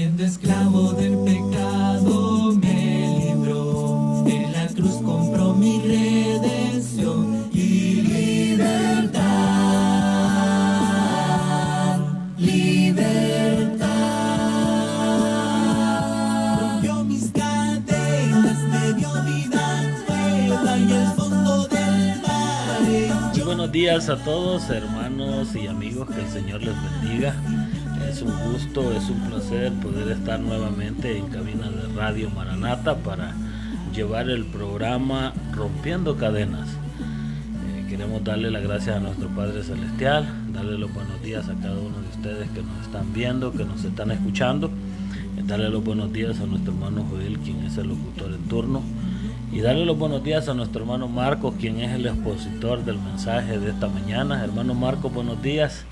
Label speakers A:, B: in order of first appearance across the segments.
A: siendo esclavo del pecado me libró, en la cruz compró mi redención y libertad, libertad. Rompió mis cadenas, me dio vida nueva y el fondo del mar.
B: Muy buenos días a todos, hermanos y amigos, que el Señor les bendiga. Es un gusto, es un placer poder estar nuevamente en cabina de Radio Maranata para llevar el programa Rompiendo Cadenas. Queremos darle las gracias a nuestro Padre Celestial, darle los buenos días a cada uno de ustedes que nos están viendo, que nos están escuchando, darle los buenos días a nuestro hermano Joel, quien es el locutor en turno, y darle los buenos días a nuestro hermano Marcos, quien es el expositor del mensaje de esta mañana. Hermano Marcos, buenos días.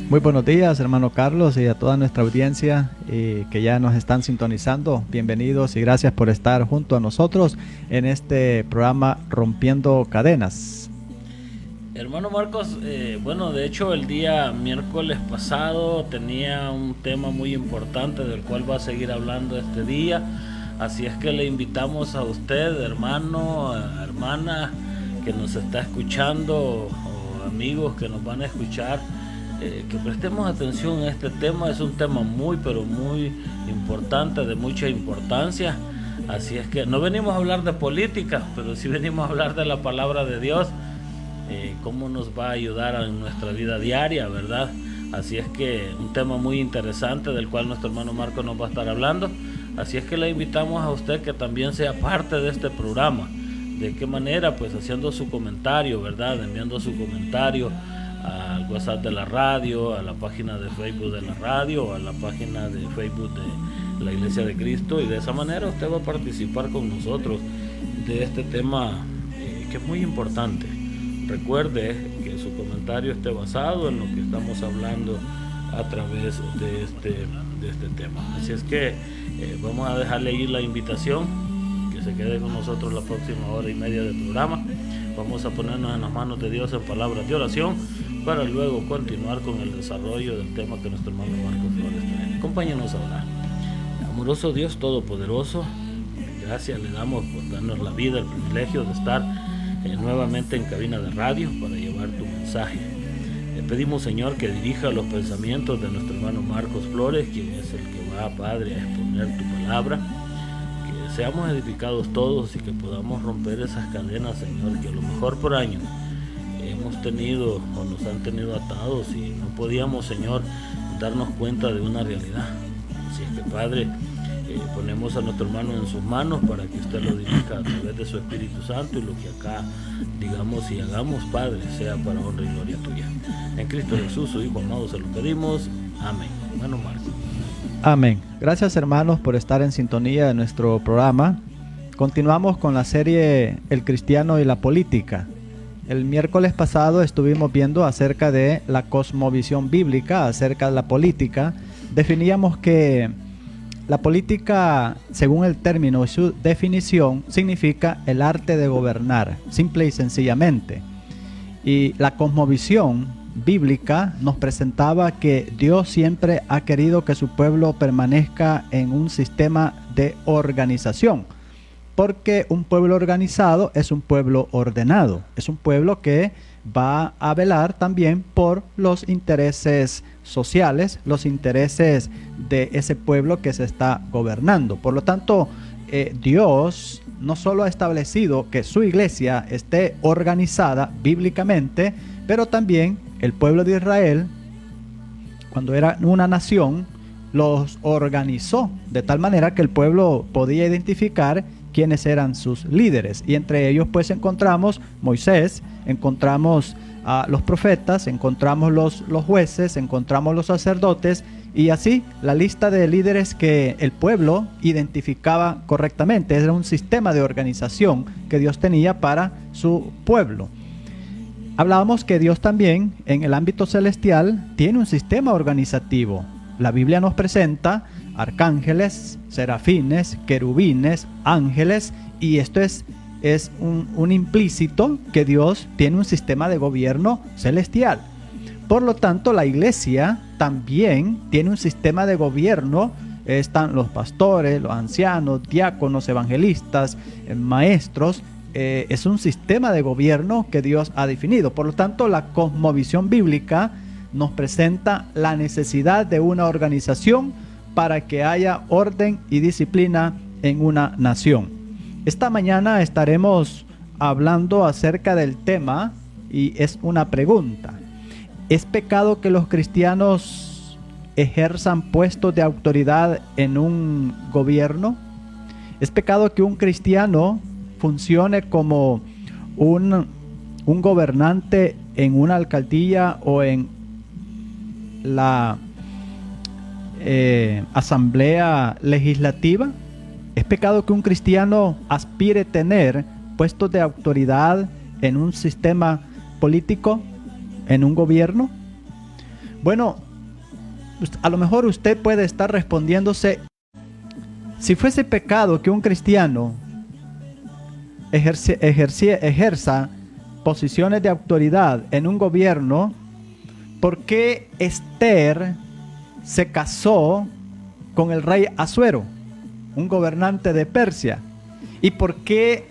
C: Muy buenos días, hermano Carlos, y a toda nuestra audiencia que ya nos están sintonizando. Bienvenidos y gracias por estar junto a nosotros en este programa Rompiendo Cadenas.
B: Hermano Marcos, de hecho el día miércoles pasado tenía un tema muy importante del cual va a seguir hablando este día. Así es que le invitamos a usted, hermano, hermana, que nos está escuchando, o amigos que nos van a escuchar, que prestemos atención a este tema. Es un tema muy, pero muy importante, de mucha importancia. Así es que no venimos a hablar de política, pero sí venimos a hablar de la palabra de Dios, cómo nos va a ayudar en nuestra vida diaria, ¿verdad? Así es que un tema muy interesante del cual nuestro hermano Marco nos va a estar hablando. Así es que le invitamos a usted que también sea parte de este programa. ¿De qué manera? Pues haciendo su comentario, ¿verdad? Enviando su comentario al WhatsApp de la radio, a la página de Facebook de la radio, a la página de Facebook de la Iglesia de Cristo, y de esa manera usted va a participar con nosotros de este tema que es muy importante. Recuerde que su comentario esté basado en lo que estamos hablando a través de este tema. Así es que vamos a dejarle ahí la invitación, que se quede con nosotros la próxima hora y media del programa. Vamos a ponernos en las manos de Dios en palabras de oración para luego continuar con el desarrollo del tema que nuestro hermano Marcos Flores trae. Acompáñenos a orar. Amoroso Dios Todopoderoso, gracias le damos por darnos la vida, el privilegio de estar nuevamente en cabina de radio para llevar tu mensaje. Le pedimos, Señor, que dirija los pensamientos de nuestro hermano Marcos Flores, quien es el que va, Padre, a exponer tu palabra. Que seamos edificados todos y que podamos romper esas cadenas, Señor, que a lo mejor por años hemos tenido o nos han tenido atados y no podíamos, Señor, darnos cuenta de una realidad. Así es que, Padre, ponemos a nuestro hermano en sus manos para que usted lo dirija a través de su Espíritu Santo, y lo que acá digamos y hagamos, Padre, sea para honra y gloria tuya. En Cristo Jesús, su Hijo amado, se lo pedimos. Amén. Hermano Marcos.
C: Amén. Gracias, hermanos, por estar en sintonía de nuestro programa. Continuamos con la serie El Cristiano y la Política. El miércoles pasado estuvimos viendo acerca de la cosmovisión bíblica, acerca de la política. Definíamos que la política, según el término y su definición, significa el arte de gobernar, simple y sencillamente. Y la cosmovisión bíblica nos presentaba que Dios siempre ha querido que su pueblo permanezca en un sistema de organización, porque un pueblo organizado es un pueblo ordenado, es un pueblo que va a velar también por los intereses sociales, los intereses de ese pueblo que se está gobernando. Por lo tanto, Dios no solo ha establecido que su iglesia esté organizada bíblicamente, pero también el pueblo de Israel, cuando era una nación, los organizó de tal manera que el pueblo podía identificar quiénes eran sus líderes, y entre ellos pues encontramos Moisés, encontramos a los profetas, encontramos los jueces, encontramos los sacerdotes, y así la lista de líderes que el pueblo identificaba correctamente. Era un sistema de organización que Dios tenía para su pueblo. Hablábamos que Dios también en el ámbito celestial tiene un sistema organizativo. La Biblia nos presenta arcángeles, serafines, querubines, ángeles, y esto es un implícito que Dios tiene un sistema de gobierno celestial. Por lo tanto, la iglesia también tiene un sistema de gobierno están los pastores, los ancianos, diáconos, evangelistas, maestros. Es un sistema de gobierno que Dios ha definido. Por lo tanto, la cosmovisión bíblica nos presenta la necesidad de una organización para que haya orden y disciplina en una nación. Esta mañana estaremos hablando acerca del tema y es una pregunta. ¿Es pecado que los cristianos ejerzan puestos de autoridad en un gobierno? ¿Es pecado que un cristiano funcione como un gobernante en una alcaldía o en la asamblea legislativa? ¿Es pecado que un cristiano aspire a tener puestos de autoridad en un sistema político, en un gobierno? Bueno, a lo mejor usted puede estar respondiéndose, si fuese pecado que un cristiano ejerza posiciones de autoridad en un gobierno, ¿por qué Esther se casó con el rey Asuero, un gobernante de Persia? ¿Y por qué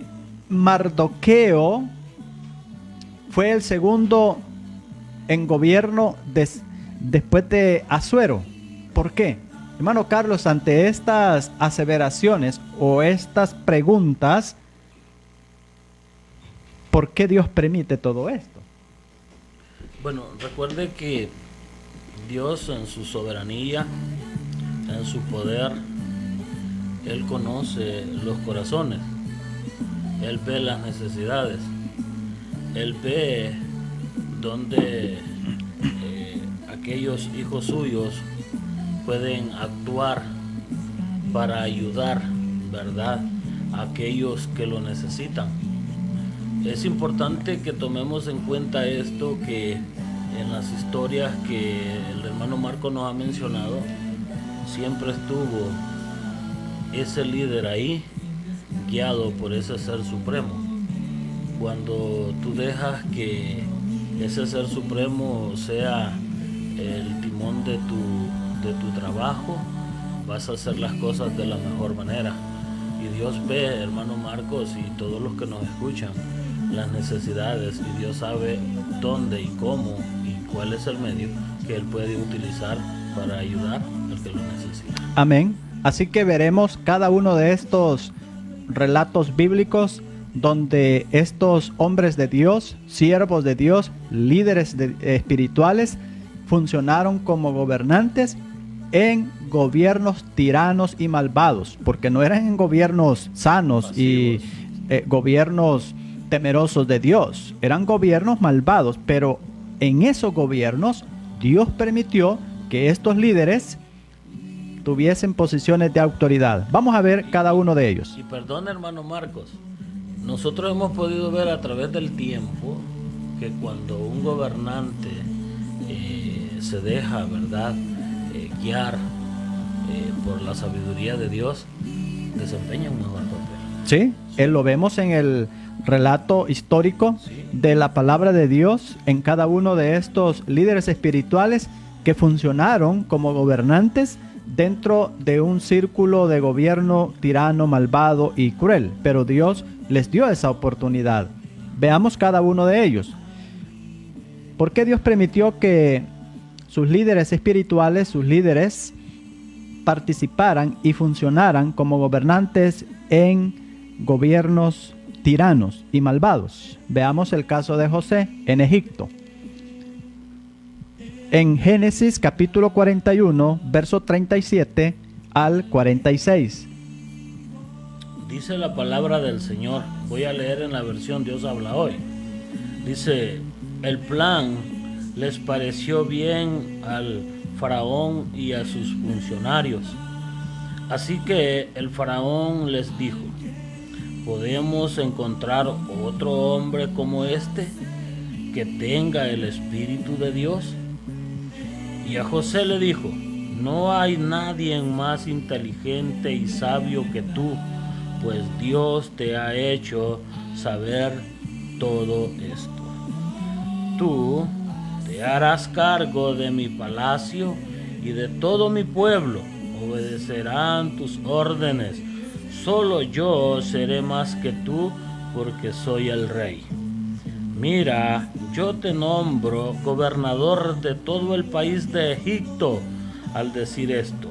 C: Mardoqueo fue el segundo en gobierno después de Asuero? ¿Por qué? Hermano Carlos, ante estas aseveraciones o estas preguntas, ¿por qué Dios permite todo esto?
B: Bueno, recuerde que Dios en su soberanía, en su poder, Él conoce los corazones, Él ve las necesidades, Él ve donde aquellos hijos suyos pueden actuar para ayudar, ¿verdad?, a aquellos que lo necesitan. Es importante que tomemos en cuenta esto, que en las historias que el hermano Marco nos ha mencionado, siempre estuvo ese líder ahí, guiado por ese ser supremo. Cuando tú dejas que ese ser supremo sea el timón de tu trabajo, vas a hacer las cosas de la mejor manera. Y Dios ve, hermano Marcos, y todos los que nos escuchan, las necesidades, y Dios sabe dónde y cómo y cuál es el medio que Él puede utilizar para ayudar al que lo necesita.
C: Amén. Así que veremos cada uno de estos relatos bíblicos donde estos hombres de Dios, siervos de Dios, líderes espirituales, funcionaron como gobernantes en gobiernos tiranos y malvados, porque no eran en gobiernos sanos pasivos y gobiernos temerosos de Dios, eran gobiernos malvados, pero en esos gobiernos Dios permitió que estos líderes tuviesen posiciones de autoridad. Vamos a ver cada uno de ellos.
B: Y perdón, hermano Marcos, nosotros hemos podido ver a través del tiempo que cuando un gobernante se deja, ¿verdad?, guiar por la sabiduría de Dios, desempeña un mejor papel.
C: Sí, lo vemos en el relato histórico de la palabra de Dios en cada uno de estos líderes espirituales que funcionaron como gobernantes dentro de un círculo de gobierno tirano, malvado y cruel, pero Dios les dio esa oportunidad. Veamos cada uno de ellos. ¿Por qué Dios permitió que sus líderes espirituales, sus líderes, participaran y funcionaran como gobernantes en gobiernos tiranos y malvados? Veamos el caso de José en Egipto. En Génesis capítulo 41, verso 37 al 46.
B: Dice la palabra del Señor, voy a leer en la versión Dios habla hoy. Dice, el plan les pareció bien al faraón y a sus funcionarios. Así que el faraón les dijo, ¿podemos encontrar otro hombre como este que tenga el Espíritu de Dios? Y a José le dijo, no hay nadie más inteligente y sabio que tú, pues Dios te ha hecho saber todo esto. Tú te harás cargo de mi palacio y de todo mi pueblo, obedecerán tus órdenes. Solo yo seré más que tú, porque soy el rey. Mira, yo te nombro gobernador de todo el país de Egipto. Al decir esto,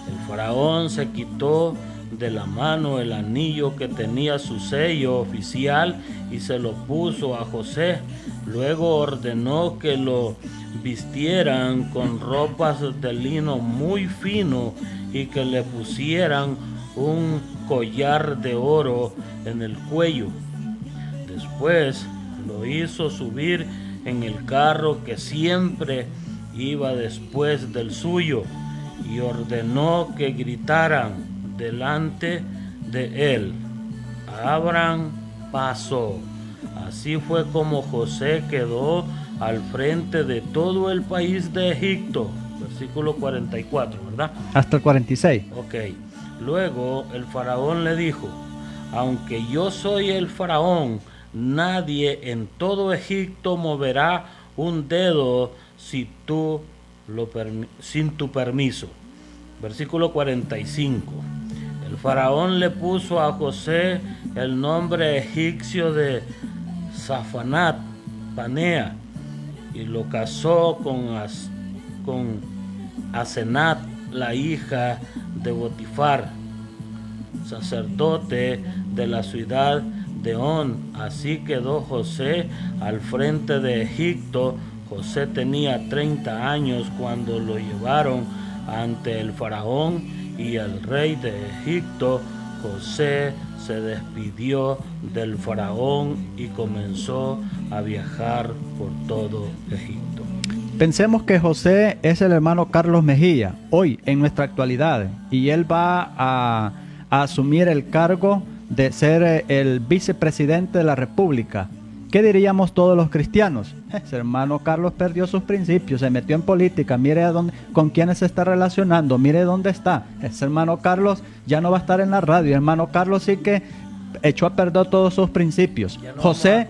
B: el faraón se quitó de la mano el anillo que tenía su sello oficial y se lo puso a José. Luego ordenó que lo vistieran con ropas de lino muy fino y que le pusieran un collar de oro en el cuello. Después lo hizo subir en el carro que siempre iba después del suyo y ordenó que gritaran delante de él: abran paso. Así fue como José quedó al frente de todo el país de Egipto. Versículo 44, ¿verdad?
C: Hasta el 46.
B: Ok. Luego el faraón le dijo: aunque yo soy el faraón, nadie en todo Egipto moverá un dedo sin tu permiso. Versículo 45. El faraón le puso a José el nombre egipcio de Zafanat Panea y lo casó con Asenat, la hija de Botifar, sacerdote de la ciudad de On. Así quedó José al frente de Egipto. José tenía 30 años cuando lo llevaron ante el faraón y el rey de Egipto. José se despidió del faraón y comenzó a viajar por todo Egipto.
C: Pensemos que José es el hermano Carlos Mejía, hoy en nuestra actualidad, y él va a asumir el cargo de ser el vicepresidente de la República. ¿Qué diríamos todos los cristianos? Ese hermano Carlos perdió sus principios, se metió en política, mire con quiénes se está relacionando, mire dónde está. Ese hermano Carlos ya no va a estar en la radio, hermano Carlos sí que echó a perder todos sus principios. José,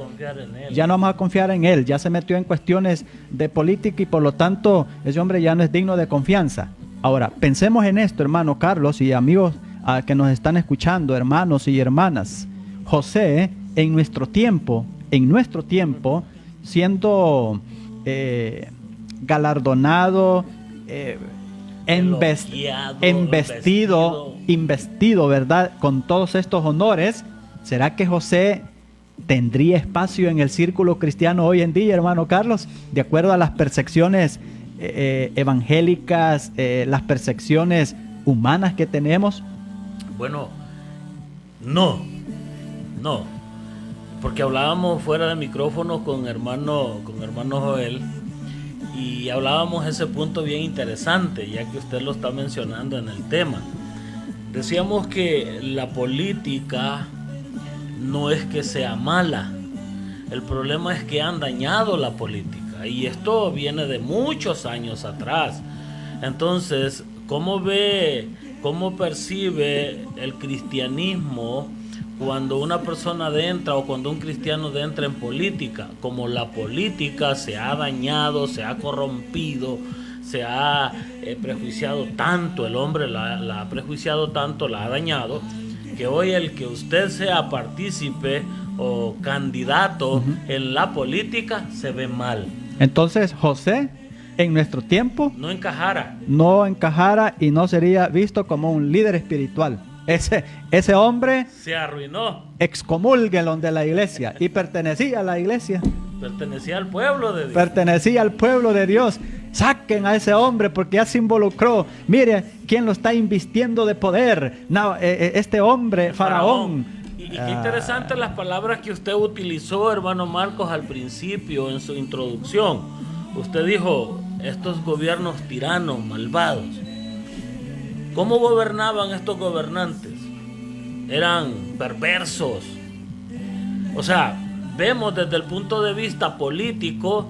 C: ya no vamos a confiar en él, ya se metió en cuestiones de política y por lo tanto ese hombre ya no es digno de confianza. Ahora, pensemos en esto, hermano Carlos y amigos que nos están escuchando, hermanos y hermanas. José, en nuestro tiempo, siendo galardonado, investido, ¿verdad?, con todos estos honores, ¿será que José tendría espacio en el círculo cristiano hoy en día, hermano Carlos? De acuerdo a las percepciones evangélicas, las percepciones humanas que tenemos.
B: Bueno, no, porque hablábamos fuera de micrófono con hermano Joel y hablábamos ese punto bien interesante, ya que usted lo está mencionando en el tema. Decíamos que la política no es que sea mala, el problema es que han dañado la política y esto viene de muchos años atrás. Entonces, ¿cómo percibe el cristianismo cuando una persona entra o cuando un cristiano entra en política? Como la política se ha dañado, se ha corrompido, se ha prejuiciado tanto, el hombre la ha prejuiciado tanto, la ha dañado, que hoy el que usted sea partícipe o candidato en la política se ve mal.
C: Entonces José en nuestro tiempo
B: no encajara
C: y no sería visto como un líder espiritual. Ese hombre
B: se arruinó,
C: excomúlguenlo de la iglesia, y pertenecía a la iglesia,
B: pertenecía al pueblo de Dios,
C: Saquen a ese hombre porque ya se involucró. Mire quién lo está invistiendo de poder, este hombre, Faraón.
B: Y qué interesantes las palabras que usted utilizó, hermano Marcos, al principio en su introducción. Usted dijo, estos gobiernos tiranos, malvados. ¿Cómo gobernaban estos gobernantes? Eran perversos. O sea, vemos desde el punto de vista político,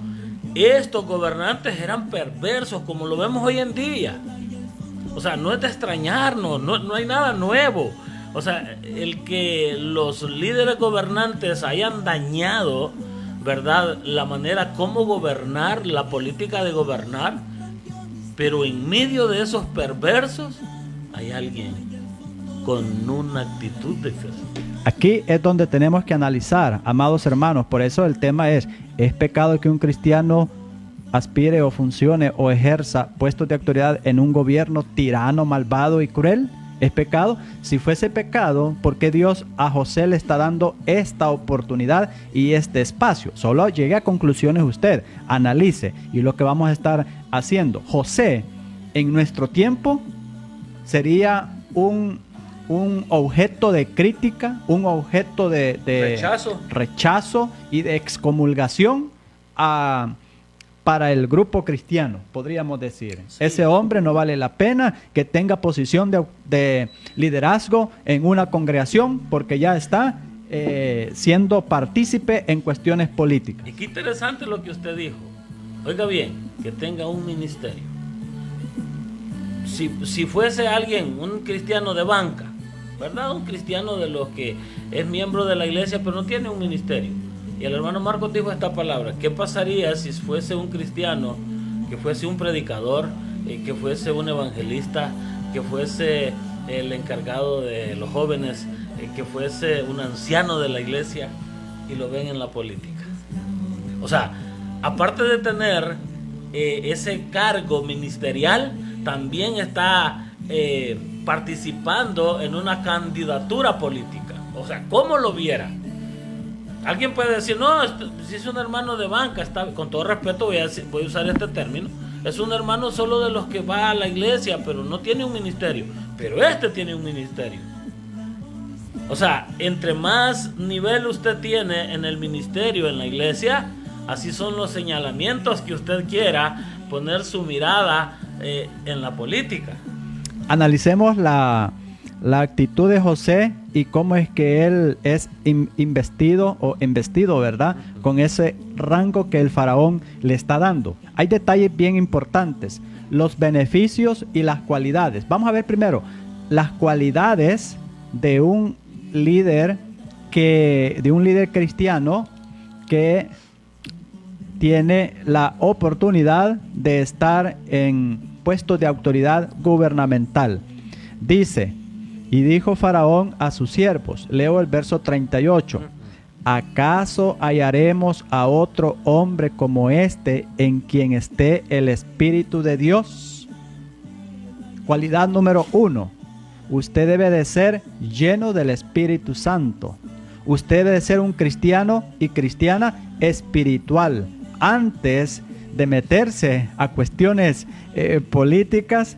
B: estos gobernantes eran perversos, como lo vemos hoy en día. O sea, no es de extrañarnos, no hay nada nuevo. O sea, el que los líderes gobernantes hayan dañado, ¿verdad?, la manera como gobernar, la política de gobernar, Pero en medio de esos perversos hay alguien con una actitud de fe.
C: Aquí es donde tenemos que analizar, amados hermanos. Por eso el tema ¿es pecado que un cristiano aspire o funcione o ejerza puestos de autoridad en un gobierno tirano, malvado y cruel? ¿Es pecado? Si fuese pecado, ¿por qué Dios a José le está dando esta oportunidad y este espacio? Solo llegue a conclusiones usted, analice. Y lo que vamos a estar haciendo, José en nuestro tiempo sería un objeto de crítica, un objeto de rechazo y de excomulgación para el grupo cristiano, podríamos decir. Sí. Ese hombre no vale la pena que tenga posición de liderazgo en una congregación porque ya está siendo partícipe en cuestiones políticas.
B: Y qué interesante lo que usted dijo. Oiga bien, que tenga un ministerio. Si fuese alguien, un cristiano de banca, ¿verdad? Un cristiano de los que es miembro de la iglesia pero no tiene un ministerio. Y el hermano Marcos dijo esta palabra: ¿qué pasaría si fuese un cristiano, que fuese un predicador, que fuese un evangelista, que fuese el encargado de los jóvenes, que fuese un anciano de la iglesia y lo ven en la política? O sea, aparte de tener ese cargo ministerial, también está participando en una candidatura política. O sea, ¿cómo lo viera? Alguien puede decir, no, si es un hermano de banca, está, con todo respeto voy a usar este término, es un hermano solo de los que va a la iglesia, pero no tiene un ministerio. Pero este tiene un ministerio. O sea, entre más nivel usted tiene en el ministerio, en la iglesia, así son los señalamientos que usted quiera poner su mirada en la política. Analicemos
C: la actitud de José y cómo es que él es investido, ¿verdad? Con ese rango que el faraón le está dando. Hay detalles bien importantes, los beneficios y las cualidades. Vamos a ver primero las cualidades de un líder cristiano que tiene la oportunidad de estar en puestos de autoridad gubernamental. Dice: y dijo Faraón a sus siervos, leo el verso 38, ¿acaso hallaremos a otro hombre como este en quien esté el Espíritu de Dios? Cualidad número 1, usted debe de ser lleno del Espíritu Santo. Usted debe de ser un cristiano y cristiana espiritual. Antes de meterse a cuestiones políticas,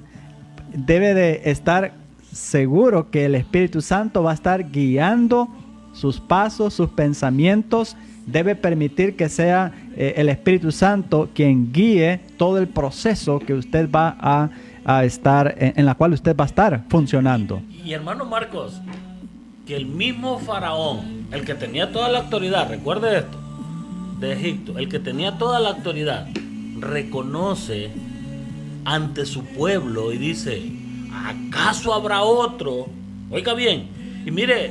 C: debe de estar seguro que el Espíritu Santo va a estar guiando sus pasos, sus pensamientos. Debe permitir que sea el Espíritu Santo quien guíe todo el proceso que usted va a estar, en la cual usted va a estar funcionando.
B: Y hermano Marcos, que el mismo faraón, el que tenía toda la autoridad, recuerde esto, de Egipto, el que tenía toda la autoridad, reconoce ante su pueblo y dice: ¿acaso habrá otro? Oiga bien, y mire,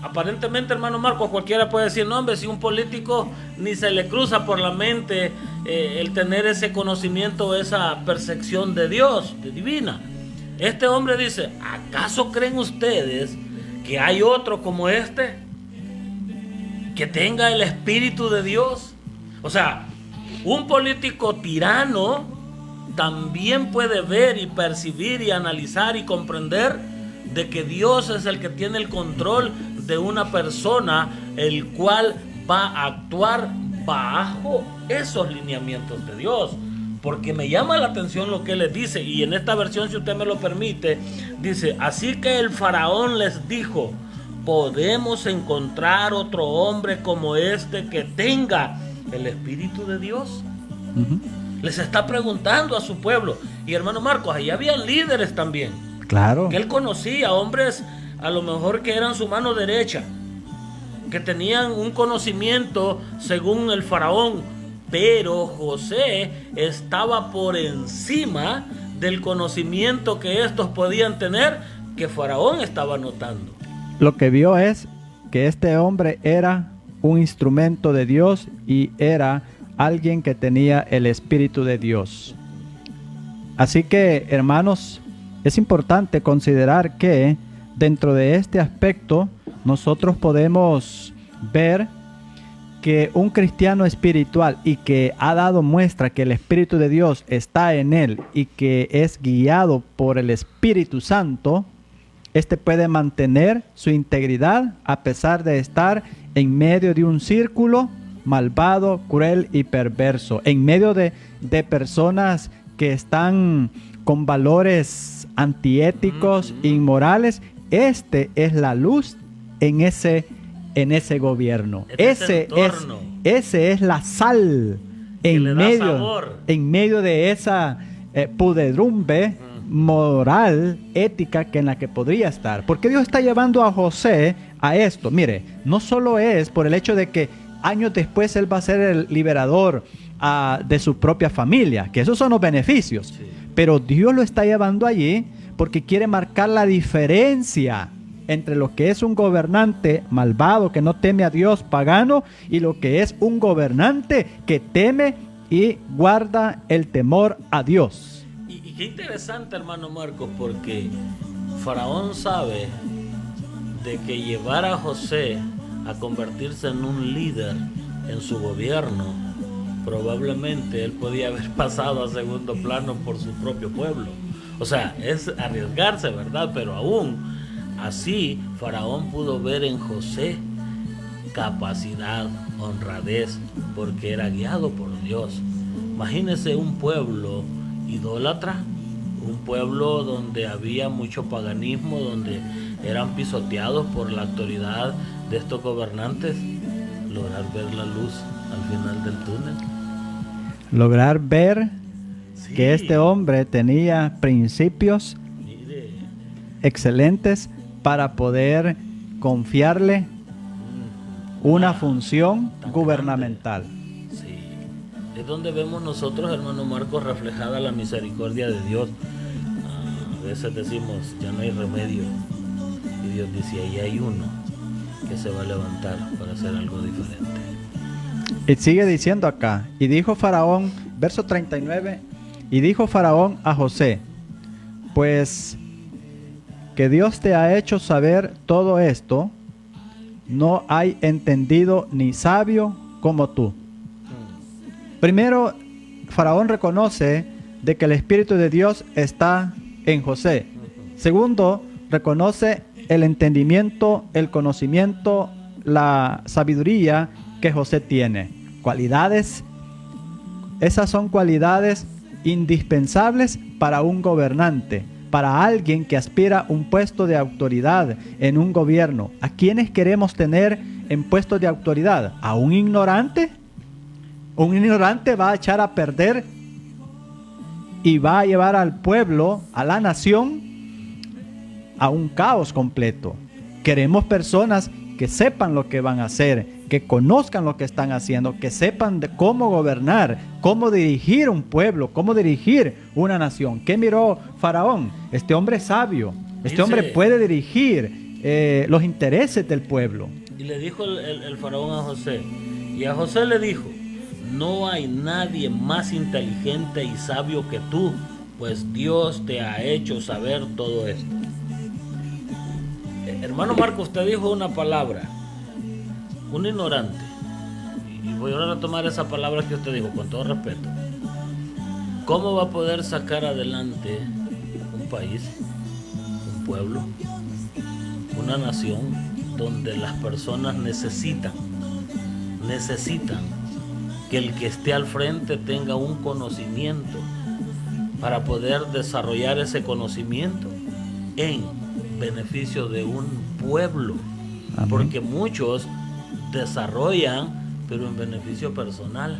B: aparentemente, hermano Marcos, cualquiera puede decir, no hombre, si un político ni se le cruza por la mente el tener ese conocimiento, esa percepción de Dios, de divina. Este hombre dice: ¿acaso creen ustedes que hay otro como este que tenga el Espíritu de Dios? O sea, un político tirano también puede ver y percibir y analizar y comprender de que Dios es el que tiene el control de una persona, el cual va a actuar bajo esos lineamientos de Dios. Porque me llama la atención lo que les dice, y en esta versión, si usted me lo permite, dice: así que el faraón les dijo: ¿podemos encontrar otro hombre como este que tenga el Espíritu de Dios? Les está preguntando a su pueblo. Y hermano Marcos, ahí habían líderes también.
C: Claro.
B: Que él conocía, hombres a lo mejor que eran su mano derecha, que tenían un conocimiento según el faraón. Pero José estaba por encima del conocimiento que estos podían tener, que faraón estaba notando.
C: Lo que vio es que este hombre era un instrumento de Dios y era alguien que tenía el Espíritu de Dios. Así que, hermanos, es importante considerar que dentro de este aspecto nosotros podemos ver que un cristiano espiritual y que ha dado muestra que el Espíritu de Dios está en él y que es guiado por el Espíritu Santo, este puede mantener su integridad a pesar de estar en medio de un círculo malvado, cruel y perverso, en medio de personas que están con valores antiéticos, inmorales. Este es la luz en ese gobierno. Ese es la sal en medio de esa pudredumbre moral, ética en la que podría estar. ¿Por qué Dios está llevando a José a esto? Mire, no solo es por el hecho de que años después él va a ser el liberador de su propia familia, que esos son los beneficios, sí. Pero Dios lo está llevando allí porque quiere marcar la diferencia entre lo que es un gobernante malvado que no teme a Dios, pagano, y lo que es un gobernante que teme y guarda el temor a Dios.
B: Y qué interesante, hermano Marcos, porque Faraón sabe de que llevar a José a convertirse en un líder en su gobierno, probablemente él podía haber pasado a segundo plano por su propio pueblo. O sea, es arriesgarse, ¿verdad? Pero aún así, Faraón pudo ver en José capacidad, honradez, porque era guiado por Dios. Imagínese un pueblo idólatra, un pueblo donde había mucho paganismo, donde eran pisoteados por la autoridad de estos gobernantes, lograr ver la luz al final del túnel.
C: Lograr ver que este hombre tenía principios excelentes para poder confiarle una función gubernamental.
B: Sí, es donde vemos nosotros, hermano Marcos, reflejada la misericordia de Dios. A veces decimos, ya no hay remedio, y Dios dice, ahí hay uno que se va a levantar para hacer algo diferente.
C: Y sigue diciendo acá, y dijo Faraón, verso 39, y dijo Faraón a José, pues que Dios te ha hecho saber todo esto, no hay entendido ni sabio como tú. Primero, Faraón reconoce de que el Espíritu de Dios está en José. Segundo, reconoce el entendimiento, el conocimiento, la sabiduría que José tiene. Cualidades, esas son cualidades indispensables para un gobernante, para alguien que aspira a un puesto de autoridad en un gobierno. ¿A quiénes queremos tener en puestos de autoridad? ¿A un ignorante? Un ignorante va a echar a perder y va a llevar al pueblo, a la nación, a un caos completo. Queremos personas que sepan lo que van a hacer, que conozcan lo que están haciendo, que sepan de cómo gobernar, cómo dirigir un pueblo, cómo dirigir una nación. ¿Qué miró Faraón? Este hombre es sabio, este hombre puede dirigir los intereses del pueblo.
B: Y le dijo el faraón a José, y a José le dijo, no hay nadie más inteligente y sabio que tú, pues Dios te ha hecho saber todo esto. Hermano Marco, usted dijo una palabra, un ignorante, y voy a retomar esa palabra que usted dijo con todo respeto. ¿Cómo va a poder sacar adelante un país, un pueblo, una nación donde las personas necesitan que el que esté al frente tenga un conocimiento para poder desarrollar ese conocimiento en beneficio de un pueblo? Amén. Porque muchos desarrollan, pero en beneficio personal.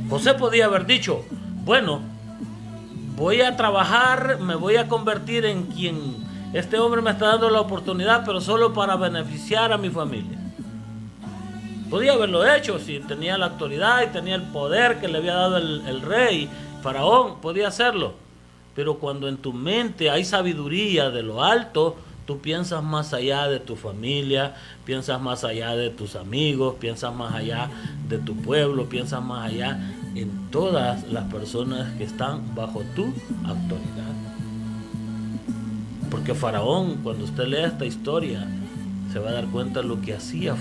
B: José podía haber dicho, bueno, voy a trabajar, me voy a convertir en quien este hombre me está dando la oportunidad, pero solo para beneficiar a mi familia. Podía haberlo hecho si tenía la autoridad y tenía el poder que le había dado el rey, Faraón, podía hacerlo. Pero cuando en tu mente hay sabiduría de lo alto, tú piensas más allá de tu familia, piensas más allá de tus amigos, piensas más allá de tu pueblo, piensas más allá en todas las personas que están bajo tu autoridad. Porque Faraón, cuando usted lea esta historia, se va a dar cuenta de lo que hacía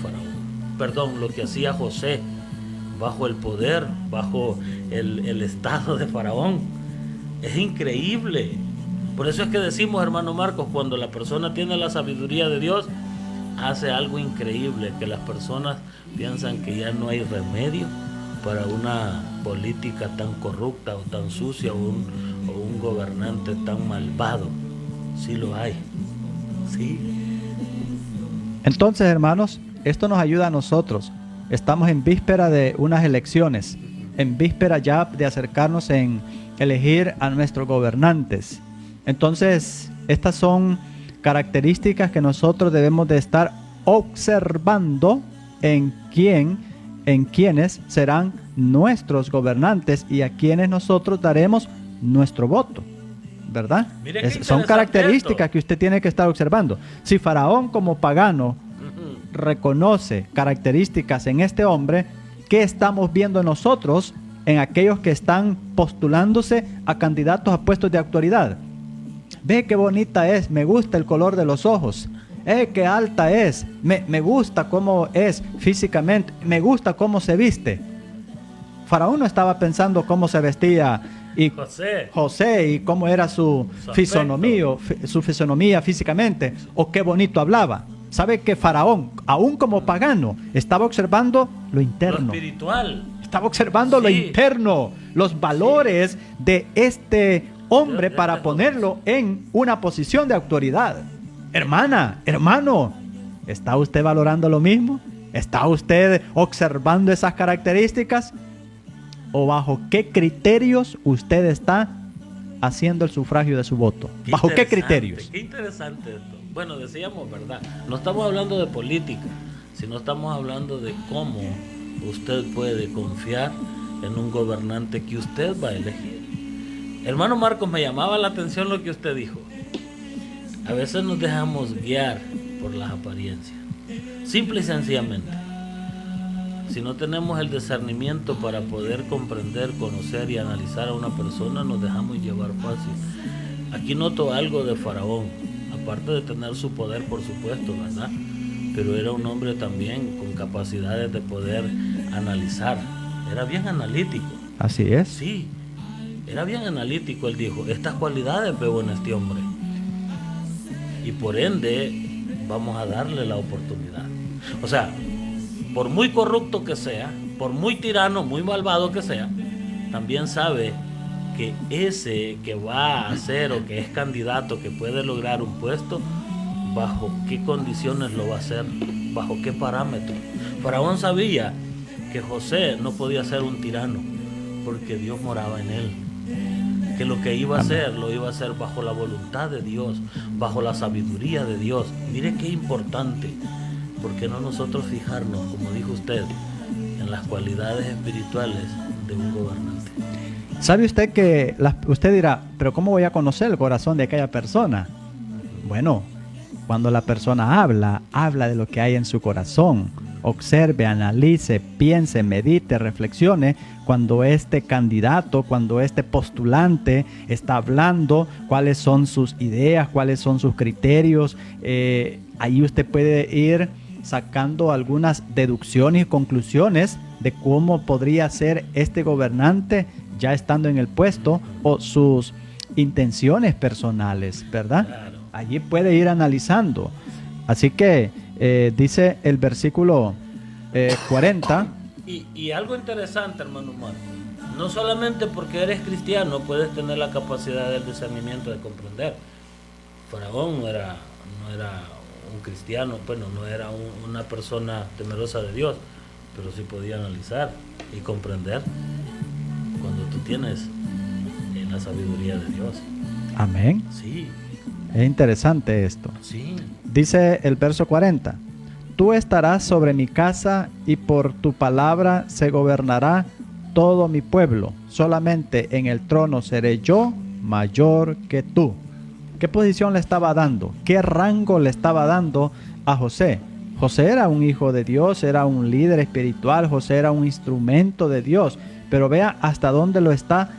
B: lo que hacía José bajo el poder, bajo el estado de Faraón. Es increíble. Por eso es que decimos, hermano Marcos, cuando la persona tiene la sabiduría de Dios, hace algo increíble, que las personas piensan que ya no hay remedio para una política tan corrupta o tan sucia o un gobernante tan malvado. Sí lo hay. Sí.
C: Entonces, hermanos, esto nos ayuda a nosotros. Estamos en víspera de unas elecciones, en víspera ya de acercarnos en elegir a nuestros gobernantes. Entonces, estas son características que nosotros debemos de estar observando en quienes serán nuestros gobernantes y a quienes nosotros daremos nuestro voto, ¿verdad? Son características que usted tiene que estar observando. Si Faraón como pagano reconoce características en este hombre, ¿qué estamos viendo nosotros en aquellos que están postulándose a candidatos a puestos de autoridad? Ve qué bonita es, me gusta el color de los ojos, qué alta es, me gusta cómo es físicamente, me gusta cómo se viste. Faraón no estaba pensando cómo se vestía y José y cómo era su fisonomía físicamente, o qué bonito hablaba. ¿Sabe que Faraón, aún como pagano, estaba observando lo interno?
B: Lo espiritual.
C: Estaba observando lo interno, los valores de este hombre para ponerlo en una posición de autoridad. Hermana, hermano, ¿está usted valorando lo mismo? ¿Está usted observando esas características? ¿O bajo qué criterios usted está haciendo el sufragio de su voto? ¿Bajo qué criterios?
B: Qué interesante esto. Bueno, decíamos, ¿verdad? No estamos hablando de política, sino estamos hablando de cómo usted puede confiar en un gobernante que usted va a elegir. Hermano Marcos, me llamaba la atención lo que usted dijo. A veces nos dejamos guiar por las apariencias. Simple y sencillamente. Si no tenemos el discernimiento para poder comprender, conocer y analizar a una persona, nos dejamos llevar fácil. Aquí noto algo de Faraón, aparte de tener su poder, por supuesto, ¿verdad? Pero era un hombre también con capacidades de poder analizar. Era bien analítico.
C: Así es.
B: Sí, era bien analítico. Él dijo, estas cualidades veo en este hombre. Y por ende, vamos a darle la oportunidad. O sea, por muy corrupto que sea, por muy tirano, muy malvado que sea, también sabe que ese que va a ser o que es candidato, que puede lograr un puesto, bajo qué condiciones lo va a hacer, bajo qué parámetros. Faraón sabía que José no podía ser un tirano, porque Dios moraba en él. Que lo que iba a hacer, lo iba a hacer bajo la voluntad de Dios, bajo la sabiduría de Dios. Mire qué importante. ¿Por qué no nosotros fijarnos, como dijo usted, en las cualidades espirituales de un gobernante?
C: ¿Sabe usted que usted dirá, pero ¿cómo voy a conocer el corazón de aquella persona? Bueno, cuando la persona habla de lo que hay en su corazón. Observe, analice, piense, medite, reflexione cuando este candidato, cuando este postulante está hablando, cuáles son sus ideas, cuáles son sus criterios. Ahí usted puede ir sacando algunas deducciones y conclusiones de cómo podría ser este gobernante ya estando en el puesto o sus intenciones personales, ¿verdad?
B: Claro.
C: Allí puede ir analizando. Así que dice el versículo 40.
B: Y algo interesante, hermano Marco. No solamente porque eres cristiano puedes tener la capacidad del discernimiento de comprender. Faraón no era un cristiano, bueno, no era una persona temerosa de Dios, pero sí podía analizar y comprender cuando tú tienes la sabiduría de Dios.
C: Amén.
B: Sí.
C: Es interesante esto.
B: Sí.
C: Dice el verso 40. Tú estarás sobre mi casa y por tu palabra se gobernará todo mi pueblo. Solamente en el trono seré yo mayor que tú. ¿Qué posición le estaba dando? ¿Qué rango le estaba dando a José? José era un hijo de Dios, era un líder espiritual, José era un instrumento de Dios. Pero vea hasta dónde lo está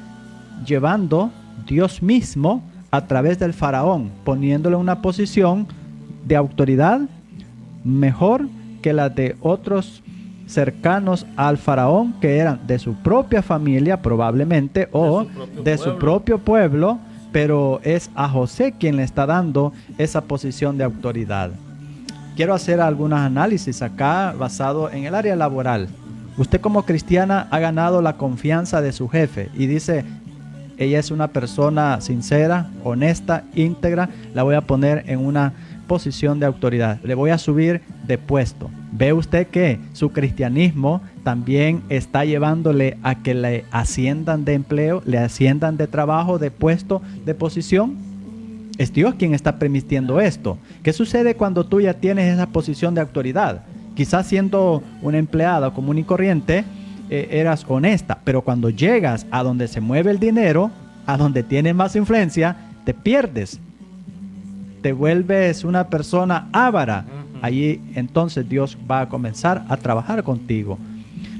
C: llevando Dios mismo a través del faraón, poniéndole una posición de autoridad mejor que la de otros cercanos al faraón, que eran de su propia familia probablemente, o de su propio pueblo, pero es a José quien le está dando esa posición de autoridad. Quiero hacer algunos análisis acá basado en el área laboral. Usted como cristiana ha ganado la confianza de su jefe y dice, ella es una persona sincera, honesta, íntegra, la voy a poner en una posición de autoridad, le voy a subir de puesto. ¿Ve usted que su cristianismo también está llevándole a que le asciendan de empleo, le asciendan de trabajo, de puesto, de posición? Es Dios quien está permitiendo esto. ¿Qué sucede cuando tú ya tienes esa posición de autoridad? Quizás siendo una empleada común y corriente, eras honesta, pero cuando llegas a donde se mueve el dinero, a donde tienes más influencia, te pierdes. Te vuelves una persona avara. Allí entonces Dios va a comenzar a trabajar contigo.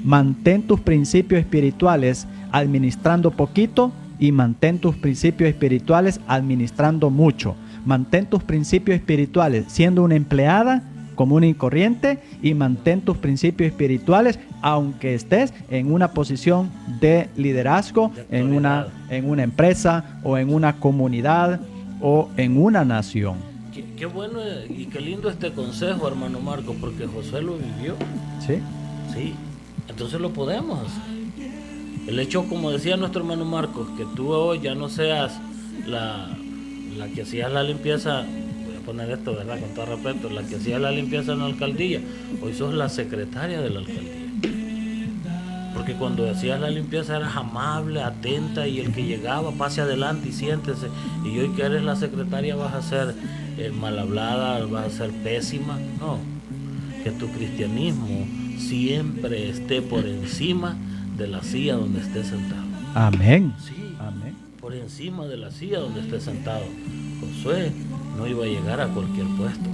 C: Mantén tus principios espirituales administrando poquito y mantén tus principios espirituales administrando mucho. Mantén tus principios espirituales siendo una empleada común y corriente y mantén tus principios espirituales aunque estés en una posición de liderazgo, en una empresa o en una comunidad o en una nación.
B: Qué bueno y qué lindo este consejo, hermano Marco, porque José lo vivió.
C: ¿Sí?
B: Sí, entonces lo podemos hacer. El hecho, como decía nuestro hermano Marcos, que tú hoy ya no seas la que hacías la limpieza, voy a poner esto, ¿verdad? Con todo respeto, la que hacía la limpieza en la alcaldía, hoy sos la secretaria de la alcaldía. Porque cuando hacías la limpieza eras amable, atenta, y el que llegaba, pase adelante y siéntese. Y hoy que eres la secretaria vas a ser mal hablada, vas a ser pésima. No, que tu cristianismo siempre esté por encima de la silla donde estés sentado.
C: Amén.
B: Sí,
C: amén.
B: Por encima de la silla donde estés sentado. Josué no iba a llegar a cualquier puesto.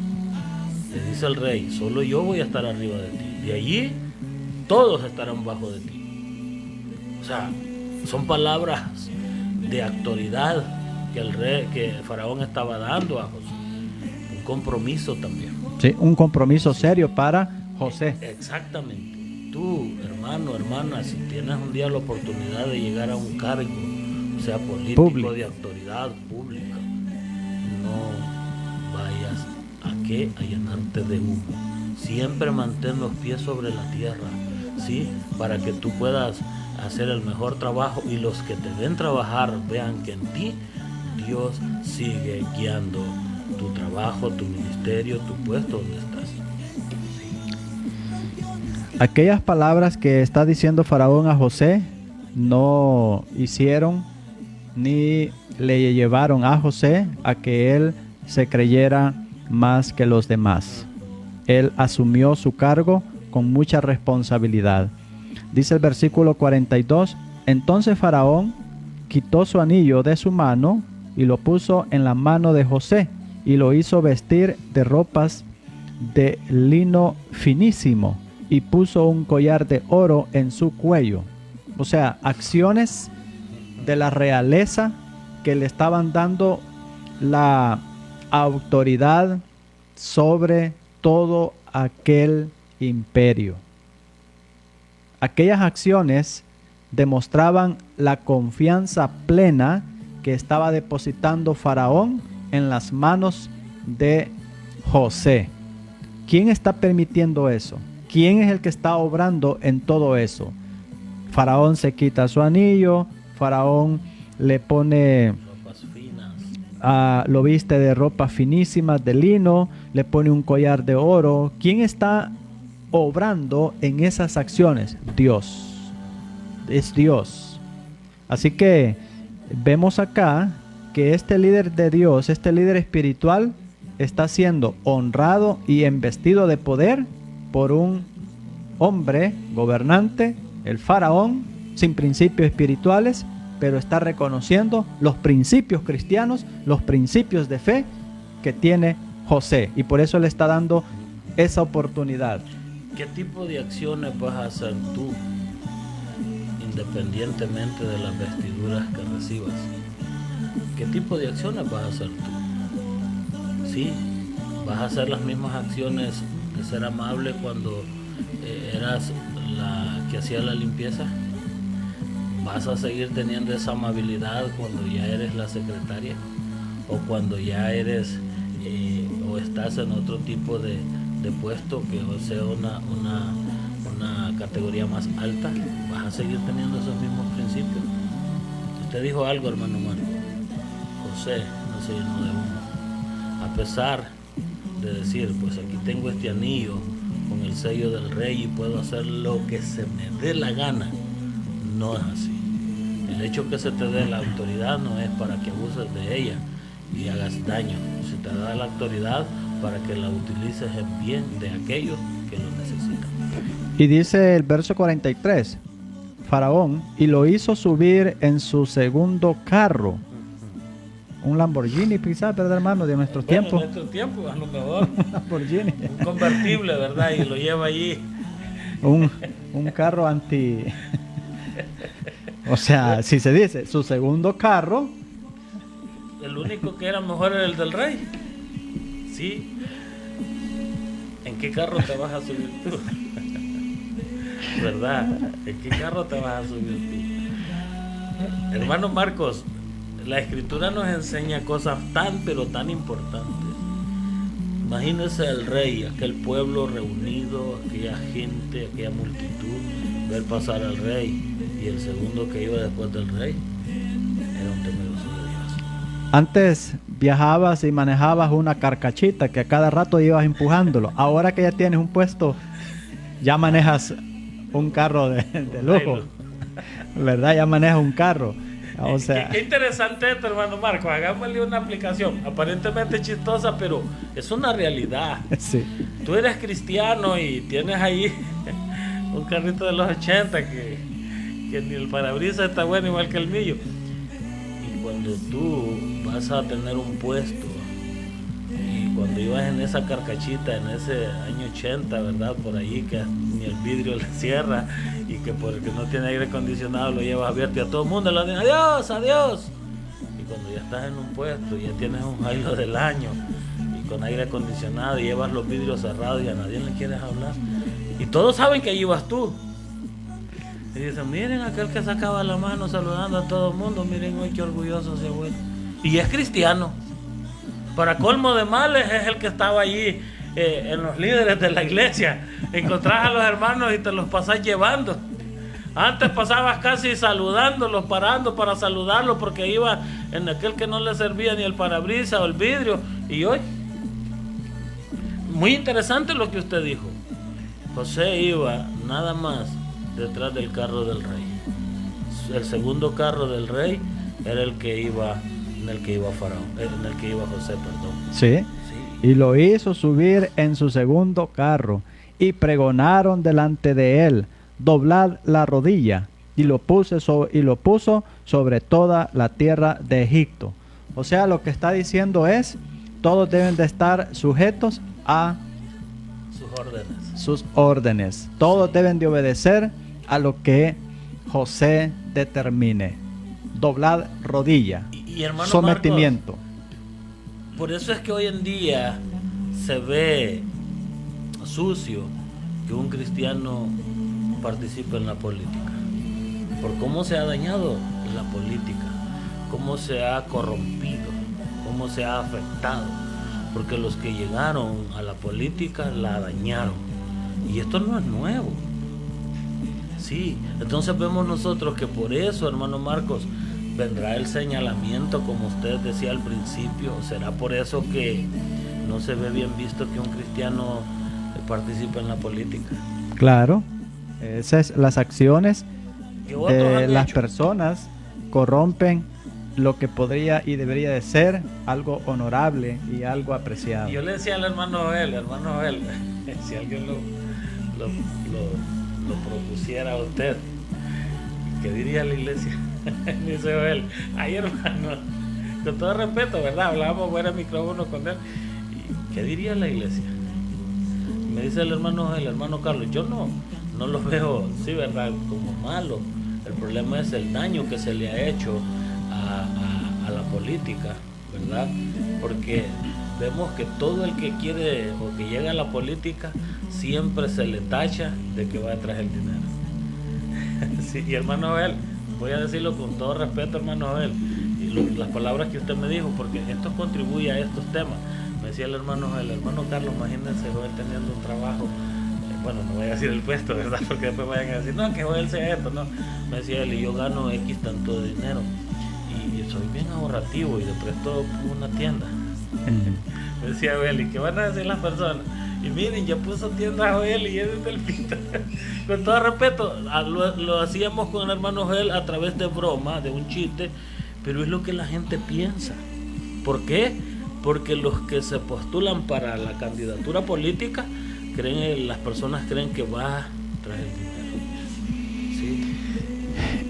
B: Le dice el rey, solo yo voy a estar arriba de ti. De allí todos estarán bajo de ti. O sea, son palabras de autoridad que el faraón estaba dando a José. Un compromiso también.
C: Sí, un compromiso serio para José.
B: Exactamente. Tú, hermano, hermana, si tienes un día la oportunidad de llegar a un cargo, sea político,
C: Público,
B: de autoridad pública, no vayas a llenarte de humo. Siempre mantén los pies sobre la tierra, ¿sí? Para que tú puedas hacer el mejor trabajo y los que te ven trabajar vean que en ti Dios sigue guiando tu trabajo, tu ministerio, tu puesto donde estás.
C: Aquellas palabras que está diciendo Faraón a José no hicieron ni le llevaron a José a que él se creyera más que los demás. Él asumió su cargo con mucha responsabilidad. Dice el versículo 42, entonces Faraón quitó su anillo de su mano y lo puso en la mano de José y lo hizo vestir de ropas de lino finísimo y puso un collar de oro en su cuello. O sea, acciones de la realeza que le estaban dando la autoridad sobre todo aquel imperio. Aquellas acciones demostraban la confianza plena que estaba depositando Faraón en las manos de José. ¿Quién está permitiendo eso? ¿Quién es el que está obrando en todo eso? Faraón se quita su anillo, Faraón le pone
B: ropas finas,
C: lo viste de ropas finísimas de lino, le pone un collar de oro. ¿Quién está obrando en esas acciones? Dios. Es Dios. Así que vemos acá que este líder de Dios, este líder espiritual, está siendo honrado y embestido de poder por un hombre gobernante, el faraón, sin principios espirituales, pero está reconociendo los principios cristianos, los principios de fe que tiene José, y por eso le está dando esa oportunidad.
B: ¿Qué tipo de acciones vas a hacer tú, independientemente de las vestiduras que recibas? ¿Qué tipo de acciones vas a hacer tú? Sí, vas a hacer las mismas acciones de ser amable cuando eras la que hacía la limpieza. ¿Vas a seguir teniendo esa amabilidad cuando ya eres la secretaria? ¿O cuando ya eres o estás en otro tipo de puesto que sea una categoría más alta? ¿Vas a seguir teniendo esos mismos principios? Usted dijo algo, hermano Marco. José no se llenó de humo. A pesar de decir, pues aquí tengo este anillo con el sello del rey y puedo hacer lo que se me dé la gana. No es así. El hecho que se te dé la autoridad no es para que abuses de ella y hagas daño. Se te da la autoridad para que la utilices en bien de aquellos que lo necesitan.
C: Y dice el verso 43, Faraón, y lo hizo subir en su segundo carro. Un Lamborghini, quizás, ¿verdad, hermano? De nuestros tiempos.
B: En nuestro tiempo, a lo mejor.
C: Un Lamborghini.
B: Un convertible, ¿verdad? Y lo lleva allí.
C: Un carro anti... O sea, si se dice, su segundo carro.
B: El único que era mejor era el del rey. Sí. ¿En qué carro te vas a subir tú? ¿Verdad? ¿En qué carro te vas a subir tú? Hermano Marcos, la escritura nos enseña cosas pero tan importantes. Imagínese el rey, aquel pueblo reunido, aquella gente, aquella multitud, ver pasar al rey, y el segundo que iba después del rey era un temeroso de Dios.
C: Antes viajabas y manejabas una carcachita que a cada rato ibas empujándolo. Ahora que ya tienes un puesto, ya manejas un carro de lujo, ¿verdad? Ya manejas un carro. O sea,
B: qué interesante esto, hermano Marco. Hagámosle una aplicación aparentemente chistosa, pero es una realidad.
C: Sí.
B: Tú eres cristiano y tienes ahí un carrito de los 80 que ni el parabrisas está bueno igual que el mío. Y cuando tú vas a tener un puesto, y cuando ibas en esa carcachita en ese año 80, ¿verdad? Por ahí que ni el vidrio le cierra y que porque no tiene aire acondicionado lo llevas abierto y a todo el mundo le dicen adiós, adiós. Y cuando ya estás en un puesto, ya tienes un jailo del año y con aire acondicionado y llevas los vidrios cerrados y a nadie le quieres hablar. Y todos saben que allí vas tú. Y dicen, miren aquel que sacaba la mano saludando a todo el mundo, miren hoy qué orgulloso se fue. Y es cristiano. Para colmo de males es el que estaba allí en los líderes de la iglesia. Encontrás a los hermanos y te los pasás llevando. Antes pasabas casi saludándolos, parando para saludarlos porque iba en aquel que no le servía ni el parabrisas o el vidrio. Y hoy, muy interesante lo que usted dijo. José iba nada más detrás del carro del rey. El segundo carro del rey era el que iba, en el que iba Faraón, en el que iba José, perdón.
C: Sí.
B: Sí.
C: Y lo hizo subir en su segundo carro y pregonaron delante de él, doblad la rodilla, y lo puso sobre toda la tierra de Egipto. O sea, lo que está diciendo es, todos deben de estar sujetos a sus órdenes. Todos deben de obedecer a lo que José determine. Doblad rodilla,
B: y hermano
C: sometimiento.
B: Marcos, por eso es que hoy en día se ve sucio que un cristiano participe en la política, por cómo se ha dañado la política, cómo se ha corrompido, cómo se ha afectado, porque los que llegaron a la política la dañaron, y esto no es nuevo. Sí, entonces vemos nosotros que por eso, hermano Marcos, vendrá el señalamiento, como usted decía al principio. Será por eso que no se ve bien visto que un cristiano participe en la política.
C: Claro, esas las acciones de las personas corrompen lo que podría y debería de ser algo honorable y algo apreciado.
B: Y yo le decía al hermano Joel, si alguien lo propusiera a usted, ¿qué diría la iglesia? Dice Joel, ay hermano, con todo respeto, ¿verdad? Hablábamos fuera de micrófono con él. ¿Qué diría la iglesia? Me dice el hermano Carlos, yo no lo veo, sí, ¿verdad?, como malo. El problema es el daño que se le ha hecho a la política, ¿verdad? Porque vemos que todo el que quiere o que llega a la política siempre se le tacha de que va detrás del dinero. Sí, y hermano Joel, voy a decirlo con todo respeto, hermano Joel, y las palabras que usted me dijo, porque esto contribuye a estos temas. Me decía el hermano Carlos, imagínense Joel teniendo un trabajo, bueno, no voy a decir el puesto, ¿verdad? Porque después vayan a decir, no, que Joel sea esto, no. Me decía él, y yo gano X tanto de dinero, y soy bien ahorrativo, y de presto una tienda. Me decía Joel, ¿y qué van a decir las personas? Y miren, ya puso tienda Joel y es del pito. Con todo respeto, lo hacíamos con el hermano Joel a través de broma, de un chiste, pero es lo que la gente piensa. ¿Por qué? Porque los que se postulan para la candidatura política, las personas creen que va tras el dinero. ¿Sí?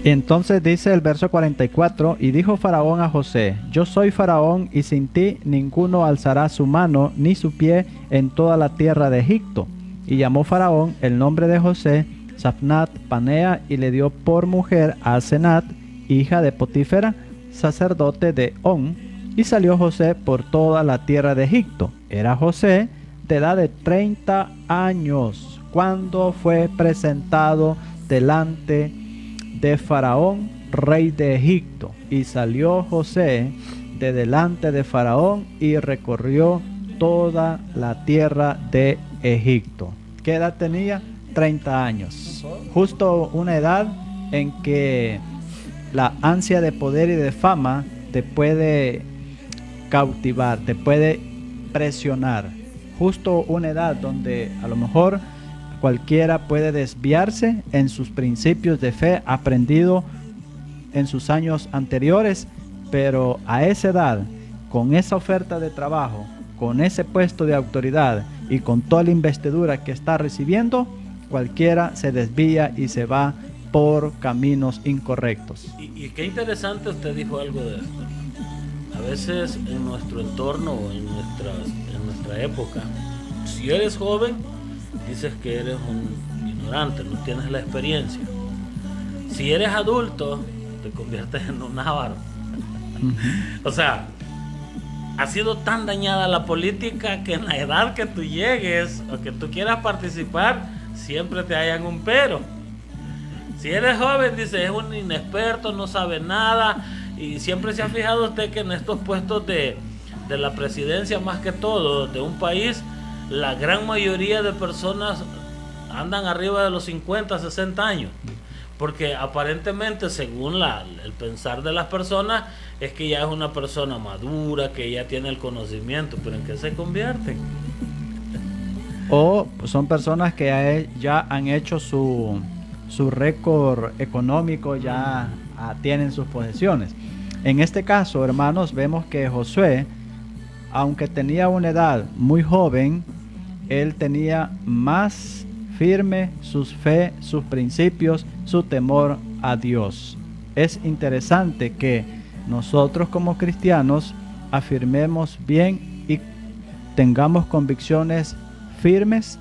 C: Y entonces dice el verso 44, y dijo Faraón a José, yo soy Faraón, y sin ti ninguno alzará su mano ni su pie en toda la tierra de Egipto. Y llamó Faraón el nombre de José Safnat Panea, y le dio por mujer a Asenat, hija de Potífera, sacerdote de On. Y salió José por toda la tierra de Egipto. Era José de edad de 30 años cuando fue presentado delante de Faraón, rey de Egipto. Y salió José de delante de Faraón y recorrió toda la tierra de Egipto. ¿Qué edad tenía? 30 años. Justo una edad en que la ansia de poder y de fama te puede cautivar, te puede presionar. Justo una edad donde a lo mejor cualquiera puede desviarse en sus principios de fe aprendido en sus años anteriores, pero a esa edad, con esa oferta de trabajo, con ese puesto de autoridad y con toda la investidura que está recibiendo, cualquiera se desvía y se va por caminos incorrectos.
B: Y qué interesante, usted dijo algo de esto. A veces en nuestro entorno o en nuestra época, si eres joven, dices que eres un ignorante, no tienes la experiencia. Si eres adulto, te conviertes en un avaro. O sea, ha sido tan dañada la política que en la edad que tú llegues o que tú quieras participar, siempre te hallan un pero. Si eres joven, dice, es un inexperto, no sabe nada. Y siempre se ha fijado usted que en estos puestos de la presidencia, más que todo, de un país, la gran mayoría de personas andan arriba de los 50, 60 años. Porque aparentemente, según el pensar de las personas, es que ya es una persona madura, que ya tiene el conocimiento. ¿Pero en qué se convierten?
C: O son personas que ya han hecho su récord económico, ya tienen sus posesiones. En este caso, hermanos, vemos que Josué, aunque tenía una edad muy joven, él tenía más firme su fe, sus principios, su temor a Dios. Es interesante que nosotros como cristianos afirmemos bien y tengamos convicciones firmes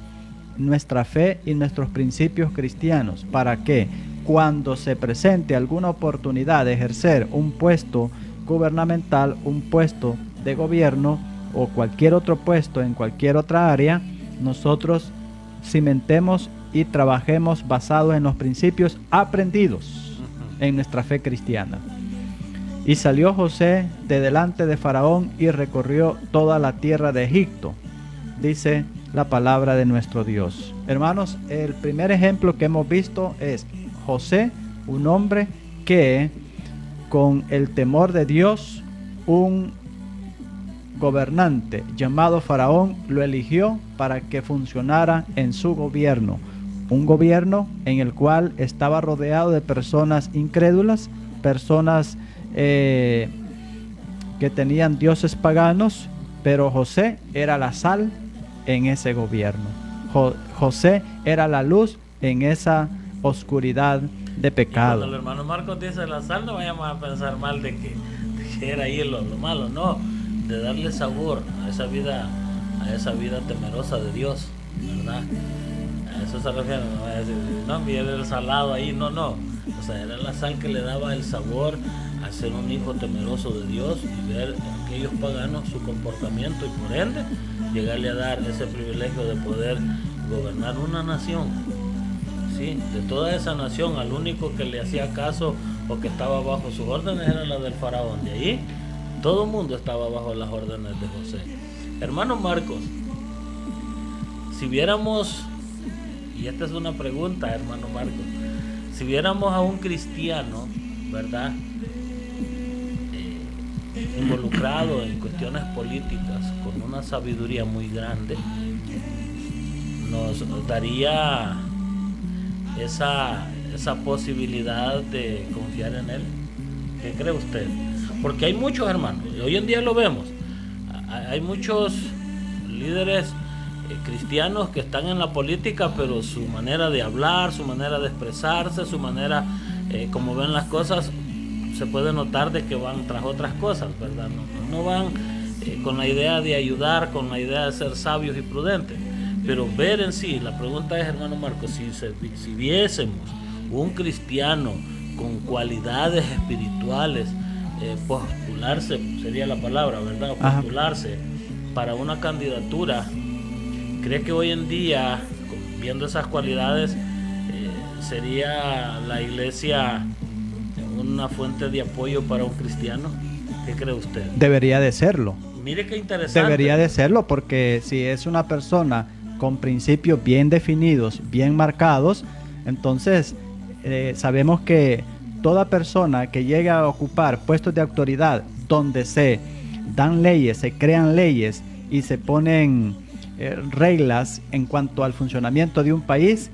C: nuestra fe y nuestros principios cristianos, para que cuando se presente alguna oportunidad de ejercer un puesto gubernamental, un puesto de gobierno o cualquier otro puesto en cualquier otra área, nosotros cimentemos y trabajemos basados en los principios aprendidos en nuestra fe cristiana. Y salió José de delante de Faraón y recorrió toda la tierra de Egipto, dice la palabra de nuestro Dios. Hermanos, el primer ejemplo que hemos visto es José, un hombre que con el temor de Dios, un gobernante llamado Faraón lo eligió para que funcionara en su gobierno. Un gobierno en el cual estaba rodeado de personas incrédulas, personas que tenían dioses paganos, pero José era la sal en ese gobierno. José era la luz en esa oscuridad de pecado.
B: Y cuando el hermano Marcos dice la sal, no vayamos a pensar mal de que era ahí lo malo, no, de darle sabor a esa vida temerosa de Dios. ¿verdad? A eso se refiere, no voy a decir, no, y era el salado ahí, no, no. O sea, era la sal que le daba el sabor a ser un hijo temeroso de Dios y ver a aquellos paganos su comportamiento y por ende llegarle a dar ese privilegio de poder gobernar una nación. Sí, de toda esa nación, al único que le hacía caso o que estaba bajo sus órdenes era la del faraón. De ahí, todo el mundo estaba bajo las órdenes de José. Hermano Marcos, si viéramos, y esta es una pregunta, hermano Marcos, si viéramos a un cristiano, ¿verdad?, involucrado en cuestiones políticas con una sabiduría muy grande, nos daría esa posibilidad de confiar en él. ¿Qué cree usted? Porque hay muchos hermanos, y hoy en día lo vemos, hay muchos líderes cristianos que están en la política, pero su manera de hablar, su manera de expresarse, su manera como ven las cosas, se puede notar de que van tras otras cosas, ¿verdad? No van con la idea de ayudar, con la idea de ser sabios y prudentes. Pero ver en sí, la pregunta es, hermano Marcos, si viésemos un cristiano con cualidades espirituales, postularse, sería la palabra, ¿verdad? Postularse para una candidatura, ¿cree que hoy en día, viendo esas cualidades, sería la iglesia una fuente de apoyo para un cristiano? ¿Qué cree usted?
C: Debería de serlo.
B: Mire qué interesante.
C: Debería de serlo, porque si es una persona con principios bien definidos, bien marcados, entonces sabemos que toda persona que llega a ocupar puestos de autoridad donde se dan leyes, se crean leyes y se ponen reglas en cuanto al funcionamiento de un país,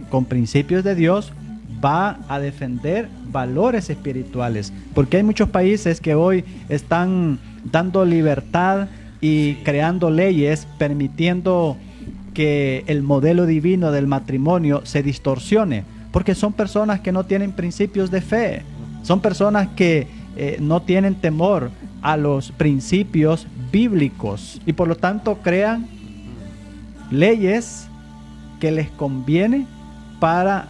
C: con principios de Dios, va a defender valores espirituales, porque hay muchos países que hoy están dando libertad y creando leyes permitiendo que el modelo divino del matrimonio se distorsione, porque son personas que no tienen principios de fe, son personas que no tienen temor a los principios bíblicos y por lo tanto crean leyes que les conviene para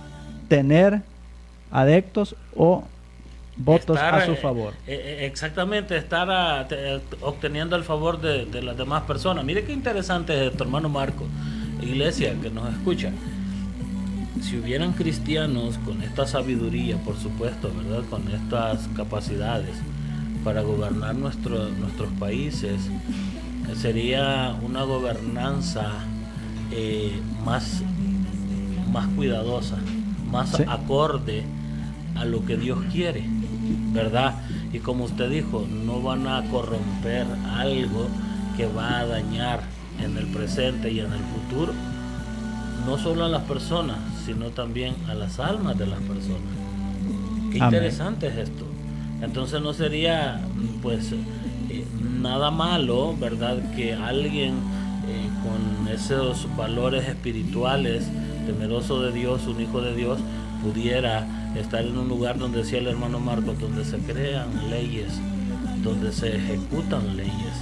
C: tener adeptos o votos a su favor.
B: Exactamente, estar obteniendo el favor de las demás personas. Mire qué interesante es esto, hermano Marco, iglesia que nos escucha. Si hubieran cristianos con esta sabiduría, por supuesto, ¿verdad?, con estas capacidades para gobernar nuestros países, sería una gobernanza más cuidadosa, más acorde a lo que Dios quiere, ¿verdad? Y como usted dijo, no van a corromper algo que va a dañar en el presente y en el futuro, no solo a las personas, sino también a las almas de las personas. Qué interesante es esto. Entonces no sería pues nada malo, ¿verdad?, que alguien con esos valores espirituales, temeroso de Dios, un hijo de Dios, pudiera estar en un lugar donde decía el hermano Marcos, donde se crean leyes, donde se ejecutan leyes.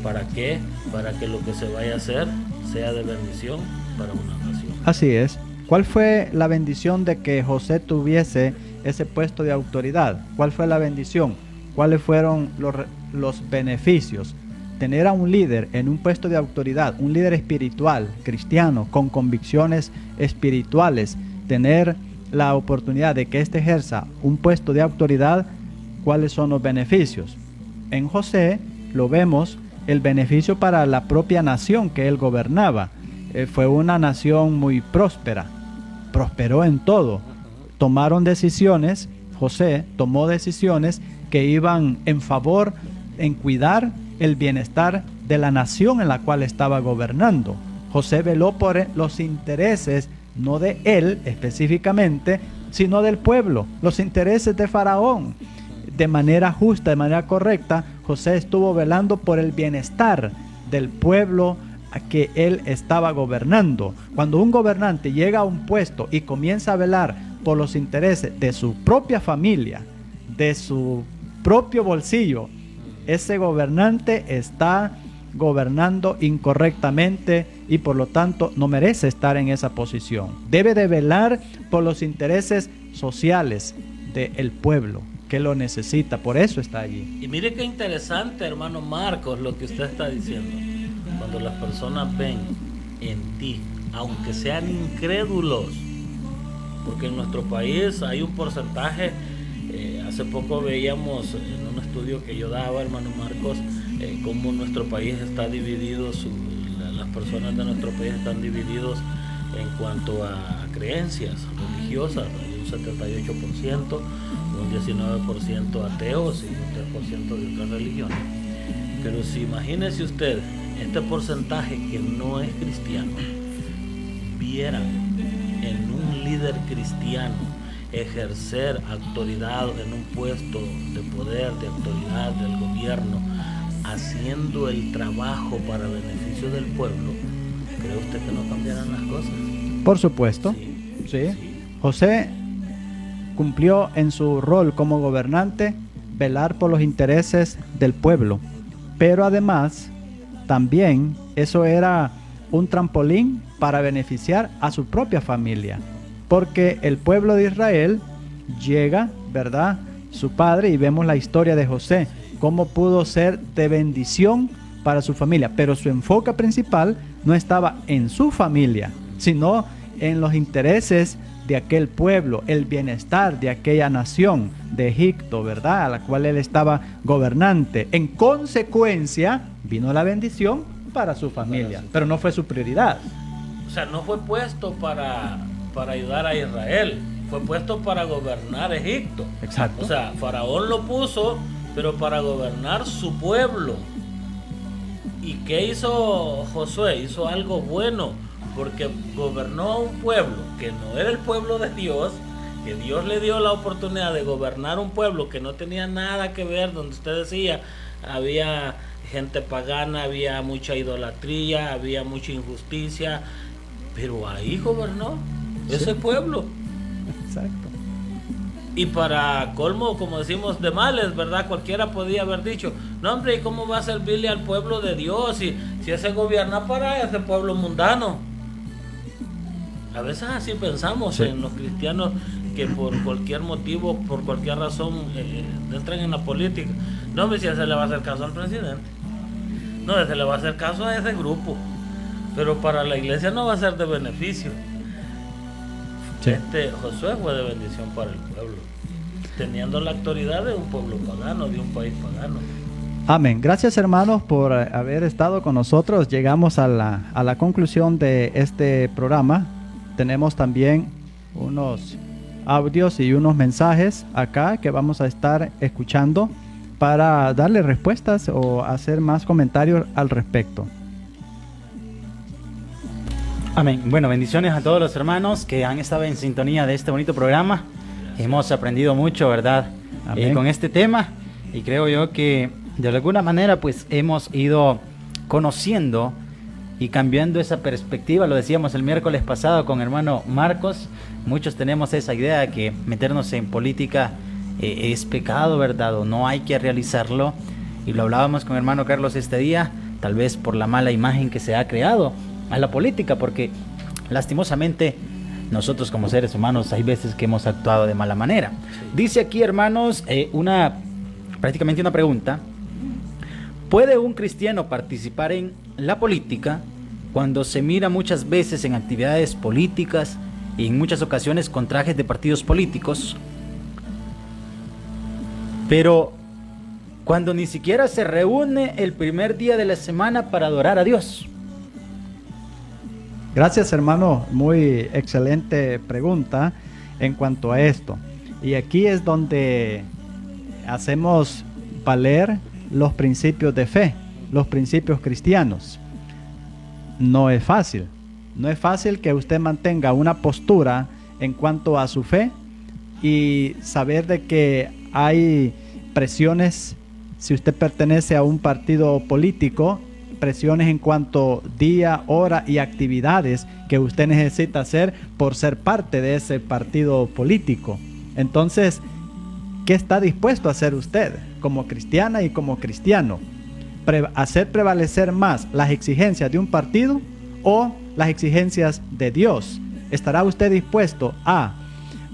B: ¿Para qué? Para que lo que se vaya a hacer sea de bendición para una nación.
C: Así es. ¿Cuál fue la bendición de que José tuviese ese puesto de autoridad? ¿Cuál fue la bendición? ¿Cuáles fueron los beneficios? Tener a un líder en un puesto de autoridad, un líder espiritual, cristiano, con convicciones espirituales, tener la oportunidad de que éste ejerza un puesto de autoridad, ¿cuáles son los beneficios? En José lo vemos, el beneficio para la propia nación que él gobernaba. Fue una nación muy próspera, prosperó en todo. Tomaron decisiones, José tomó decisiones que iban en favor, en cuidar el bienestar de la nación en la cual estaba gobernando. José veló por los intereses, no de él específicamente, sino del pueblo, los intereses de Faraón. De manera justa, de manera correcta, José estuvo velando por el bienestar del pueblo a que él estaba gobernando. Cuando un gobernante llega a un puesto y comienza a velar por los intereses de su propia familia, de su propio bolsillo, ese gobernante está gobernando incorrectamente y por lo tanto no merece estar en esa posición. Debe de velar por los intereses sociales del pueblo que lo necesita, por eso está allí.
B: Y mire qué interesante, hermano Marcos, lo que usted está diciendo. Cuando las personas ven en ti, aunque sean incrédulos, porque en nuestro país hay un porcentaje, hace poco veíamos en un estudio que yo daba, hermano Marcos, cómo nuestro país está dividido, las personas de nuestro país están divididos en cuanto a creencias religiosas. Hay un 78%, un 19% ateos y un 3% de otras religiones. Pero si imagínese usted, este porcentaje que no es cristiano, vieran en un líder cristiano ejercer autoridad en un puesto de poder, de autoridad del gobierno, haciendo el trabajo para beneficio del pueblo, ¿cree usted que no cambiarán las cosas?
C: Por supuesto, sí. José cumplió en su rol como gobernante velar por los intereses del pueblo, pero además también eso era un trampolín para beneficiar a su propia familia, porque el pueblo de Israel llega, ¿verdad?, su padre, y vemos la historia de José, cómo pudo ser de bendición para su familia, pero su enfoque principal no estaba en su familia, sino en los intereses de aquel pueblo, el bienestar de aquella nación de Egipto, ¿verdad?, a la cual él estaba gobernante. En consecuencia, vino la bendición para su familia, pero no fue su prioridad.
B: O sea, no fue puesto para ayudar a Israel, fue puesto para gobernar Egipto.
C: Exacto.
B: O sea, Faraón lo puso, pero para gobernar su pueblo. ¿Y qué hizo Josué? Hizo algo bueno, porque gobernó a un pueblo que no era el pueblo de Dios, que Dios le dio la oportunidad de gobernar un pueblo que no tenía nada que ver, donde usted decía, había gente pagana, había mucha idolatría, había mucha injusticia, pero ahí gobernó ese pueblo.
C: Exacto.
B: Y para colmo, como decimos, de males, ¿verdad? Cualquiera podía haber dicho, no hombre, ¿y cómo va a servirle al pueblo de Dios si ese gobierna para ese pueblo mundano? A veces así pensamos en los cristianos que por cualquier motivo, por cualquier razón, entran en la política. No hombre, si se le va a hacer caso al presidente, no, se le va a hacer caso a ese grupo, pero para la iglesia no va a ser de beneficio.
C: Sí.
B: Josué fue de bendición para el pueblo, teniendo la autoridad de un pueblo pagano, de un país pagano.
C: Amén. Gracias, hermanos, por haber estado con nosotros. Llegamos a la conclusión de este programa. Tenemos también unos audios y unos mensajes acá que vamos a estar escuchando para darle respuestas o hacer más comentarios al respecto.
D: Amén. Bueno, bendiciones a todos los hermanos que han estado en sintonía de este bonito programa. Hemos aprendido mucho, ¿verdad? Con este tema, y creo yo que de alguna manera pues hemos ido conociendo y cambiando esa perspectiva. Lo decíamos el miércoles pasado con hermano Marcos, muchos tenemos esa idea de que meternos en política es pecado, ¿verdad? O no hay que realizarlo, y lo hablábamos con hermano Carlos este día, tal vez por la mala imagen que se ha creado a la política, porque lastimosamente nosotros como seres humanos hay veces que hemos actuado de mala manera. Sí. Dice aquí, hermanos, prácticamente una pregunta: ¿puede un cristiano participar en la política cuando se mira muchas veces en actividades políticas y en muchas ocasiones con trajes de partidos políticos, pero cuando ni siquiera se reúne el primer día de la semana para adorar a Dios?
C: Gracias, hermano, muy excelente pregunta en cuanto a esto. Y aquí es donde hacemos valer los principios de fe, los principios cristianos. No es fácil que usted mantenga una postura en cuanto a su fe y saber de que hay presiones, si usted pertenece a un partido político, presiones en cuanto día, hora y actividades que usted necesita hacer por ser parte de ese partido político. Entonces, ¿qué está dispuesto a hacer usted como cristiana y como cristiano? hacer prevalecer más las exigencias de un partido o las exigencias de Dios? ¿Estará usted dispuesto a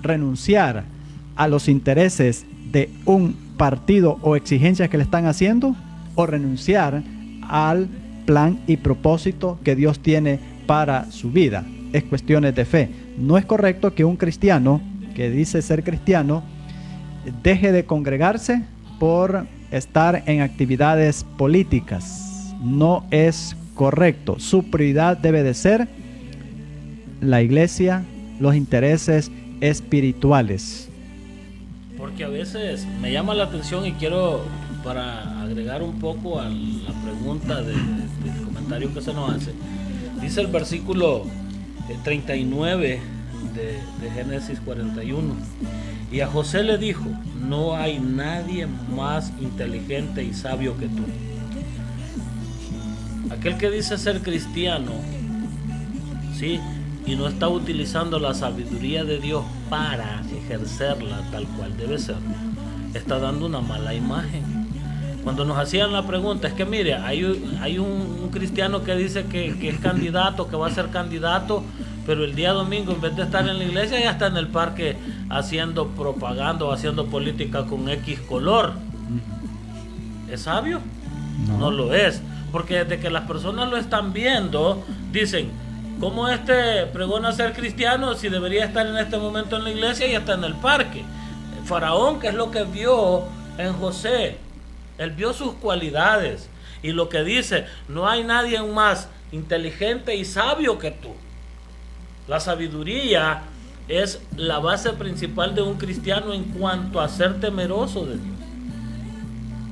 C: renunciar a los intereses de un partido o exigencias que le están haciendo, o renunciar al plan y propósito que Dios tiene para su vida? Es cuestiones de fe. No es correcto que un cristiano que dice ser cristiano deje de congregarse por estar en actividades políticas. No es correcto. Su prioridad debe de ser la iglesia, los intereses espirituales.
B: Porque a veces me llama la atención y quiero, para agregar un poco a la pregunta del comentario que se nos hace, dice el versículo 39 de Génesis 41: y a José le dijo, no hay nadie más inteligente y sabio que tú. Aquel que dice ser cristiano, ¿sí?, y no está utilizando la sabiduría de Dios para ejercerla tal cual debe ser, está dando una mala imagen. Cuando nos hacían la pregunta, es que mire, hay un cristiano que dice que es candidato, que va a ser candidato, pero el día domingo, en vez de estar en la iglesia, ya está en el parque haciendo propaganda o haciendo política con X color. ¿Es sabio? No lo es. Porque desde que las personas lo están viendo, dicen, ¿cómo pregona ser cristiano si debería estar en este momento en la iglesia y está en el parque? El Faraón, ¿qué es lo que vio en José? Él vio sus cualidades y lo que dice, no hay nadie más inteligente y sabio que tú. La sabiduría es la base principal de un cristiano en cuanto a ser temeroso de Dios.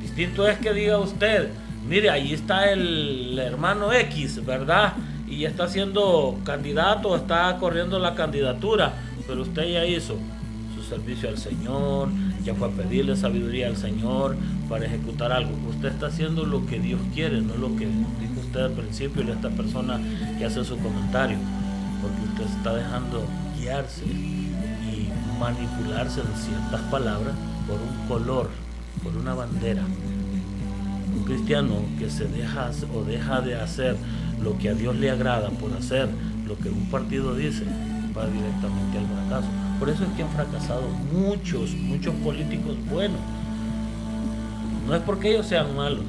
B: Distinto es que diga usted, mire, ahí está el hermano X, ¿verdad? Y está siendo candidato, está corriendo la candidatura, pero usted ya hizo su servicio al Señor, ya fue a pedirle sabiduría al Señor para ejecutar algo. Usted está haciendo lo que Dios quiere, no lo que dijo usted al principio y esta persona que hace su comentario, porque usted está dejando guiarse y manipularse en ciertas palabras por un color, por una bandera. Un cristiano que se deja o deja de hacer lo que a Dios le agrada por hacer lo que un partido dice, va directamente al fracaso. Por eso es que han fracasado muchos políticos buenos. No es porque ellos sean malos,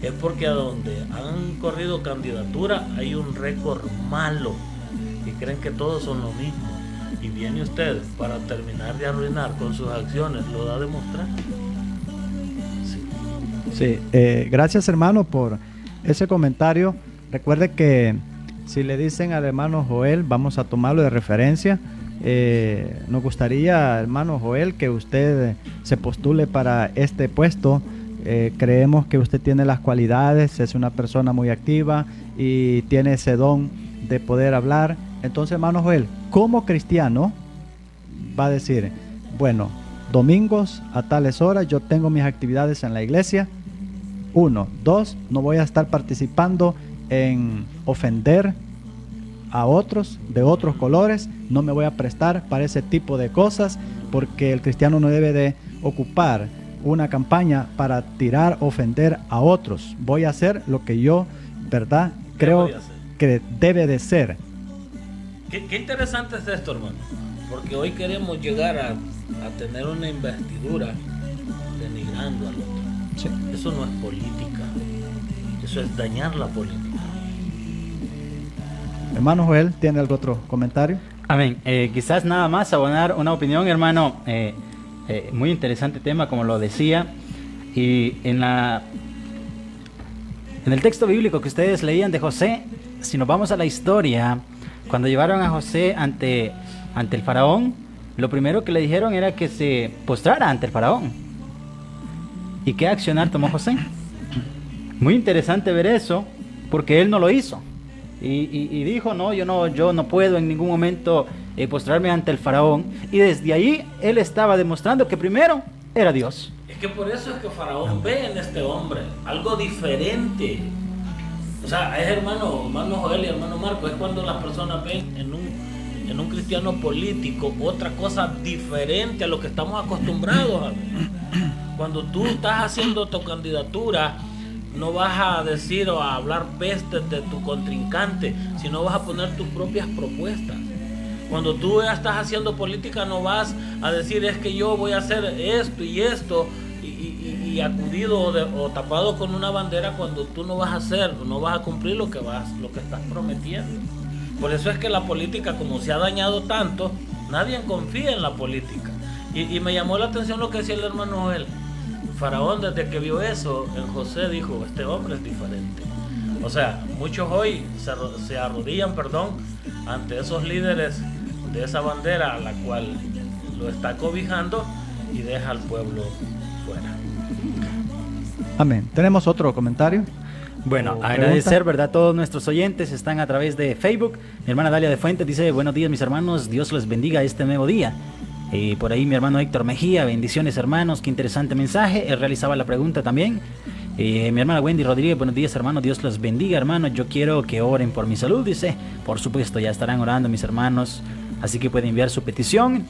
B: es porque a donde han corrido candidatura hay un récord malo y creen que todos son lo mismo. Y viene usted para terminar de arruinar con sus acciones, lo da a demostrar.
C: Sí, gracias hermano por ese comentario. Recuerde que si le dicen al hermano Joel, vamos a tomarlo de referencia. Nos gustaría, hermano Joel, que usted se postule para este puesto. Creemos que usted tiene las cualidades, es una persona muy activa y tiene ese don de poder hablar. Entonces, hermano Joel, como cristiano, va a decir, bueno, domingos a tales horas yo tengo mis actividades en la iglesia. 1, 2, no voy a estar participando en ofender a otros de otros colores, no me voy a prestar para ese tipo de cosas, porque el cristiano no debe de ocupar una campaña para tirar, ofender a otros. Voy a hacer lo que yo, ¿verdad?, creo que debe de ser.
B: Qué interesante es esto, hermano, porque hoy queremos llegar a tener una investidura denigrando al otro.
C: Sí.
B: Eso no es política, eso es dañar la política.
C: Hermano Joel, ¿tiene algún otro comentario?
D: Amén. Quizás nada más abonar una opinión, hermano. Muy interesante tema, como lo decía. Y en el texto bíblico que ustedes leían de José, si nos vamos a la historia, cuando llevaron a José ante el faraón, lo primero que le dijeron era que se postrara ante el faraón. ¿Y qué accionar tomó José? Muy interesante ver eso, porque él no lo hizo. Y dijo, no, yo no puedo en ningún momento postrarme ante el faraón. Y desde ahí él estaba demostrando que primero era Dios.
B: Es que por eso es que Faraón ve en este hombre algo diferente. O sea, es hermano Joel y hermano Marco, es cuando las personas ven en un cristiano político otra cosa diferente a lo que estamos acostumbrados a ver. Cuando tú estás haciendo tu candidatura no vas a decir o a hablar pestes de tu contrincante, sino vas a poner tus propias propuestas. Cuando tú ya estás haciendo política, no vas a decir es que yo voy a hacer esto y esto y acudido o tapado con una bandera, cuando tú no vas a hacer, no vas a cumplir lo que estás prometiendo. Por eso es que la política, como se ha dañado tanto, nadie confía en la política. Y me llamó la atención lo que decía el hermano Joel. Faraón, desde que vio eso en José, dijo, este hombre es diferente. O sea, muchos hoy se arrodillan, ante esos líderes de esa bandera a la cual lo está cobijando y deja al pueblo fuera.
C: Amén. ¿Tenemos otro comentario?
D: Bueno,
C: ¿O
D: agradecer,
C: pregunta?
D: ¿verdad? Todos nuestros oyentes están a través de Facebook. Mi hermana Dalia de Fuentes dice, buenos días mis hermanos, Dios les bendiga este nuevo día. Por ahí mi hermano Héctor Mejía, bendiciones hermanos, qué interesante mensaje. Él realizaba la pregunta también. Mi hermana Wendy Rodríguez, buenos días hermanos, Dios los bendiga hermanos, yo quiero que oren por mi salud, dice. Por supuesto, ya estarán orando mis hermanos, así que pueden enviar su petición.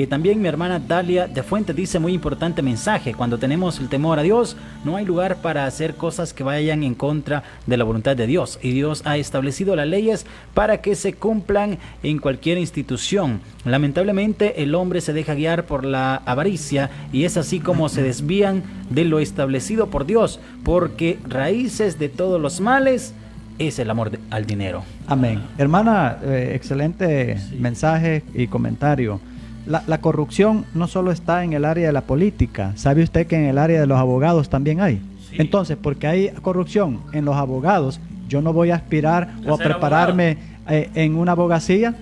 D: También mi hermana Dalia de Fuentes dice, muy importante mensaje, cuando tenemos el temor a Dios, no hay lugar para hacer cosas que vayan en contra de la voluntad de Dios. Y Dios ha establecido las leyes para que se cumplan en cualquier institución. Lamentablemente el hombre se deja guiar por la avaricia y es así como se desvían de lo establecido por Dios, porque raíces de todos los males es el amor al dinero.
C: Amén. Hermana, excelente mensaje y comentario. La corrupción no solo está en el área de la política. ¿Sabe usted que en el área de los abogados también hay?
B: Sí.
C: Entonces, porque hay corrupción en los abogados, yo no voy a aspirar o a prepararme en una abogacía.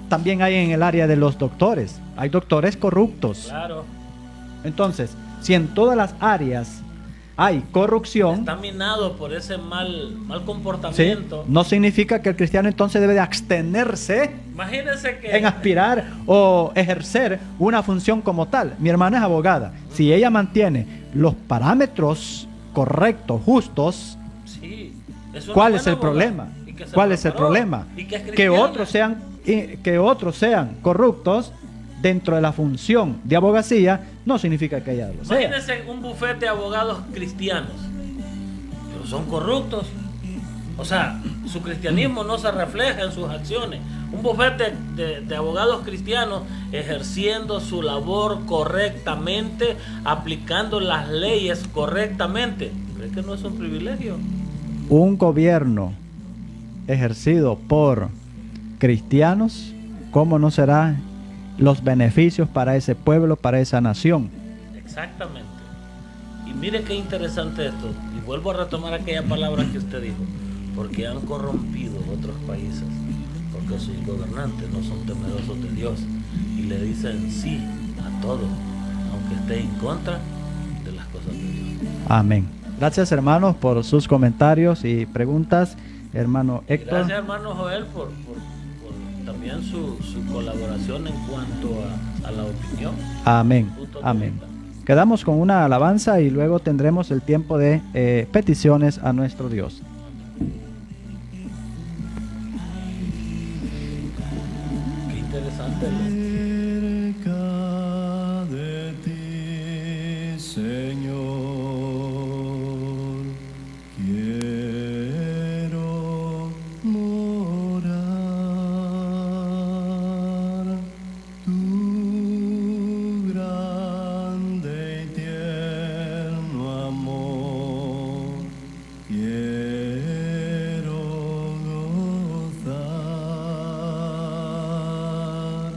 C: También hay en el área de los doctores. Hay doctores corruptos.
B: Claro.
C: Entonces, si en todas las áreas hay corrupción,
B: Está minado por ese mal
C: ¿sí?
B: comportamiento.
C: No significa que el cristiano entonces debe de abstenerse
B: Imagínense que
C: en aspirar o ejercer una función como tal. Mi hermana es abogada. Si ella mantiene los parámetros correctos, justos,
B: sí, es una
C: ¿cuál
B: buena
C: es el
B: abogada.
C: problema?
B: Y que se
C: ¿Cuál es el
B: preparó,
C: problema?
B: y que es
C: Que
B: cristiana.
C: otros sean corruptos dentro de la función de abogacía no significa que ella lo sea.
B: Imagínense un bufete de abogados cristianos, pero son corruptos. O sea, su cristianismo no se refleja en sus acciones. Un bufete de abogados cristianos ejerciendo su labor correctamente, aplicando las leyes correctamente. ¿Cree que no es un privilegio?
C: Un gobierno ejercido por cristianos, ¿cómo no será los beneficios para ese pueblo, para esa nación?
B: Exactamente. Y mire qué interesante esto. Y vuelvo a retomar aquella palabra que usted dijo. Porque han corrompido otros países. Porque sus gobernantes no son temerosos de Dios. Y le dicen sí a todo, aunque esté en contra de las cosas de Dios.
C: Amén. Gracias hermanos por sus comentarios y preguntas. Hermano Héctor.
B: Gracias hermano Joel por también su colaboración en cuanto a la opinión.
C: Amén.
B: Punto de
C: Amén.
B: vista.
C: Quedamos con una alabanza y luego tendremos el tiempo de peticiones a nuestro Dios.
B: Qué interesante.
A: Cerca de ti, Señor, quiero morar. Tu grande y tierno amor quiero gozar.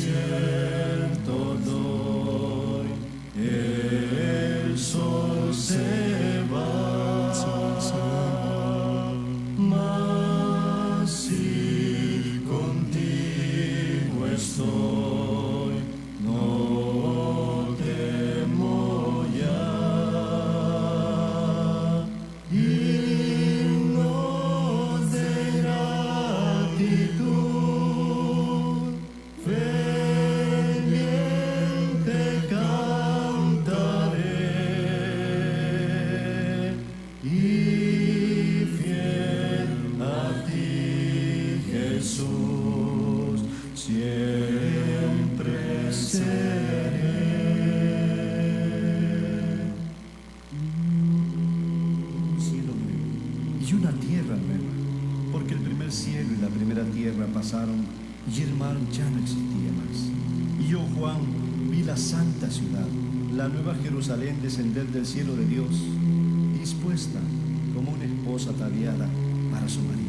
E: cierto doy, el sol se va, mas si contigo estoy, no temo ya. Himnos de gratitud, ferviente cantaré, y fiel a ti, Jesús, siempre seré. Un cielo nuevo y una tierra nueva, porque el primer cielo y la primera tierra pasaron y el mar ya no existía más. Y yo, Juan, vi la santa ciudad, la nueva Jerusalén, descender del cielo de Dios, dispuesta como una esposa ataviada para su marido.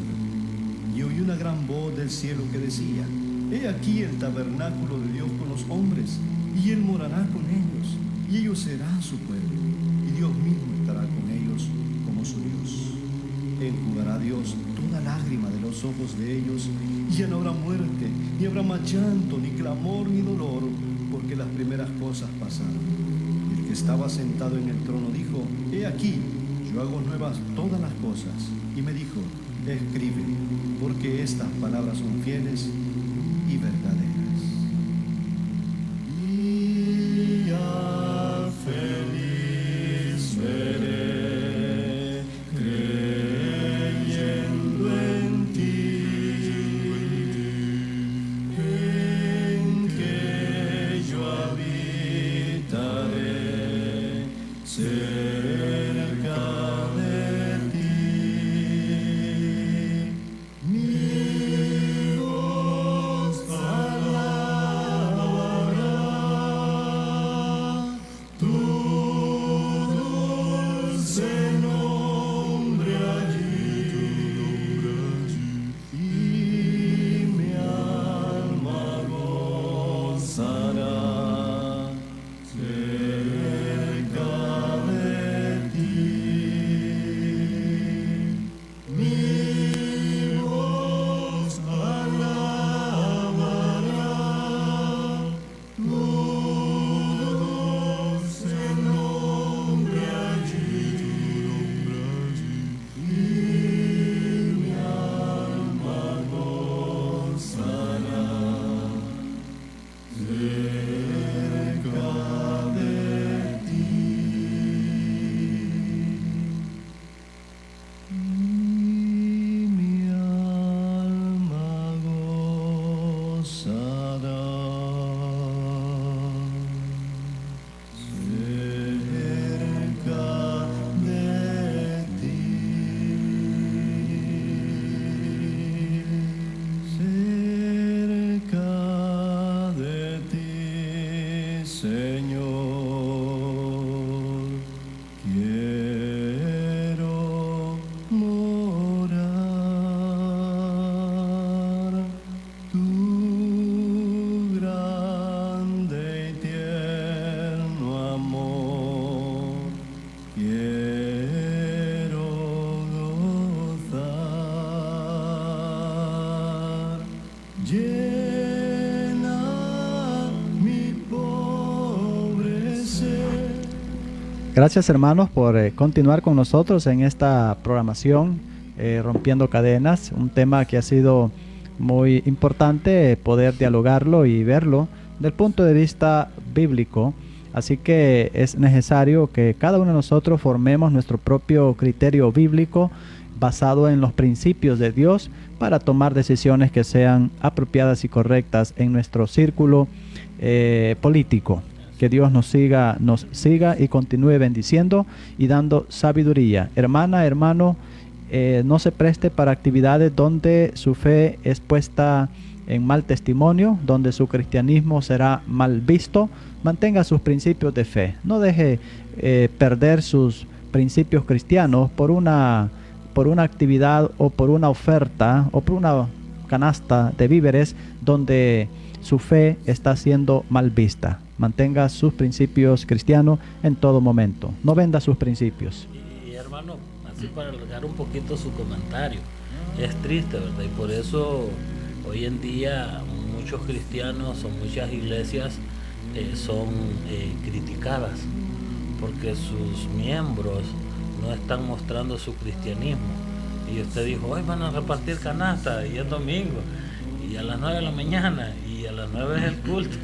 E: Y oí una gran voz del cielo que decía: He aquí el tabernáculo de Dios con los hombres, y Él morará con ellos, y ellos serán su pueblo, y Dios mismo estará con ellos como su Dios. Enjugará Dios toda lágrima de los ojos de ellos, y ya no habrá muerte, ni habrá más llanto, ni clamor, ni dolor, porque las primeras cosas pasaron. Y el que estaba sentado en el trono dijo: He aquí, yo hago nuevas todas las cosas. Y me dijo: Escribe, porque estas palabras son fieles y verdaderas. Día feliz veré, creyendo en ti, en que yo habitaré cerca de ti. Mi voz alabará tu dulce nombre allí, y mi alma gozará cerca de ti. Mi voz alabará tu dulce nombre allí, y mi alma gozará cerca de ti. Y mi alma gozará cerca de ti. Cerca de ti, Señor, quiero morar. Tu grande y tierno amor quiero gozar. Llena mi pobre ser.
C: Gracias hermanos por continuar con nosotros en esta programación Rompiendo Cadenas, un tema que ha sido muy importante poder dialogarlo y verlo del punto de vista bíblico. Así que es necesario que cada uno de nosotros formemos nuestro propio criterio bíblico basado en los principios de Dios para tomar decisiones que sean apropiadas y correctas en nuestro círculo político. Que Dios nos siga y continúe bendiciendo y dando sabiduría. Hermana, hermano, no se preste para actividades donde su fe es puesta en mal testimonio, donde su cristianismo será mal visto. Mantenga sus principios de fe. No deje perder sus principios cristianos por una actividad o por una oferta o por una canasta de víveres donde su fe está siendo mal vista. Mantenga sus principios cristianos en todo momento. No venda sus principios.
B: Y hermano, así para alargar un poquito su comentario, es triste, ¿verdad? Y por eso hoy en día muchos cristianos o muchas iglesias son criticadas porque sus miembros no están mostrando su cristianismo. Y usted dijo, hoy van a repartir canasta y es domingo y a las 9 de la mañana y a las 9 es el culto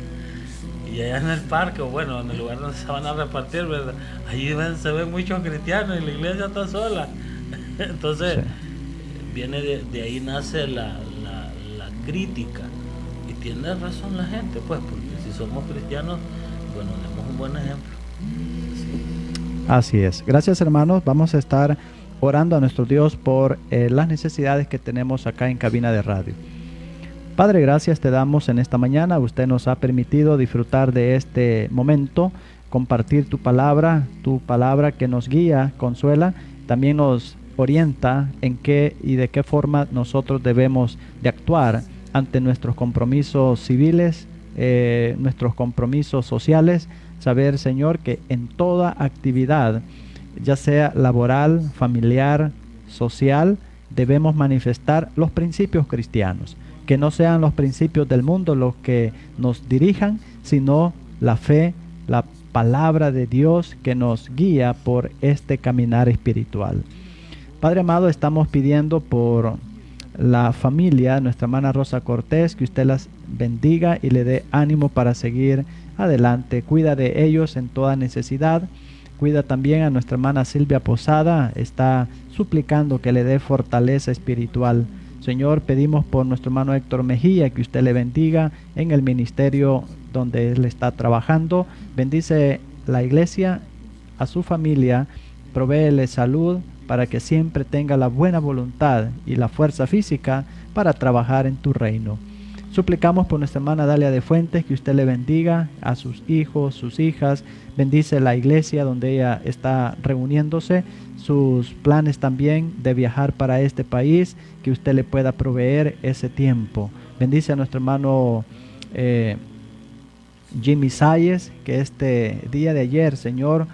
B: y allá en el parque, o bueno, en el lugar donde se van a repartir, ¿verdad? Allí se ven muchos cristianos y la iglesia está sola. Entonces, sí, viene de ahí nace la crítica, y tiene razón la gente, pues, porque si somos cristianos, bueno, demos un buen ejemplo. Sí.
C: Así es. Gracias, hermanos. Vamos a estar orando a nuestro Dios por las necesidades que tenemos acá en cabina de radio. Padre, gracias te damos en esta mañana. Usted nos ha permitido disfrutar de este momento, compartir tu palabra que nos guía, consuela, también nos orienta en qué y de qué forma nosotros debemos de actuar ante nuestros compromisos civiles, nuestros compromisos sociales. Saber, Señor, que en toda actividad, ya sea laboral, familiar, social, debemos manifestar los principios cristianos. Que no sean los principios del mundo los que nos dirijan, sino la fe, la palabra de Dios que nos guía por este caminar espiritual. Padre amado, estamos pidiendo por la familia, nuestra hermana Rosa Cortés, que usted las bendiga y le dé ánimo para seguir adelante. Cuida de ellos en toda necesidad. Cuida también a nuestra hermana Silvia Posada, está suplicando que le dé fortaleza espiritual. Señor, pedimos por nuestro hermano Héctor Mejía, que usted le bendiga en el ministerio donde él está trabajando. Bendice la iglesia, a su familia, provéele salud para que siempre tenga la buena voluntad y la fuerza física para trabajar en tu reino. Suplicamos por nuestra hermana Dalia de Fuentes, que usted le bendiga a sus hijos, sus hijas. Bendice la iglesia donde ella está reuniéndose, sus planes también de viajar para este país, que usted le pueda proveer ese tiempo. Bendice a nuestro hermano Jimmy Salles, que este día de ayer, Señor,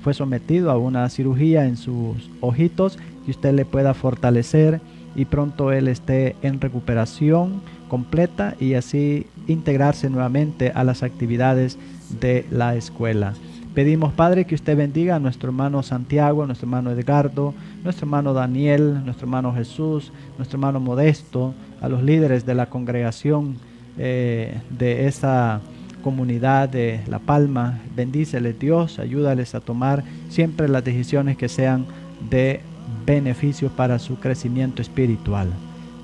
C: fue sometido a una cirugía en sus ojitos, que usted le pueda fortalecer y pronto él esté en recuperación completa y así integrarse nuevamente a las actividades de la escuela. Pedimos, Padre, que usted bendiga a nuestro hermano Santiago, a nuestro hermano Edgardo, nuestro hermano Daniel, nuestro hermano Jesús, nuestro hermano Modesto, a los líderes de la congregación de esa comunidad de La Palma. Bendíceles, Dios, ayúdales a tomar siempre las decisiones que sean de beneficio para su crecimiento espiritual.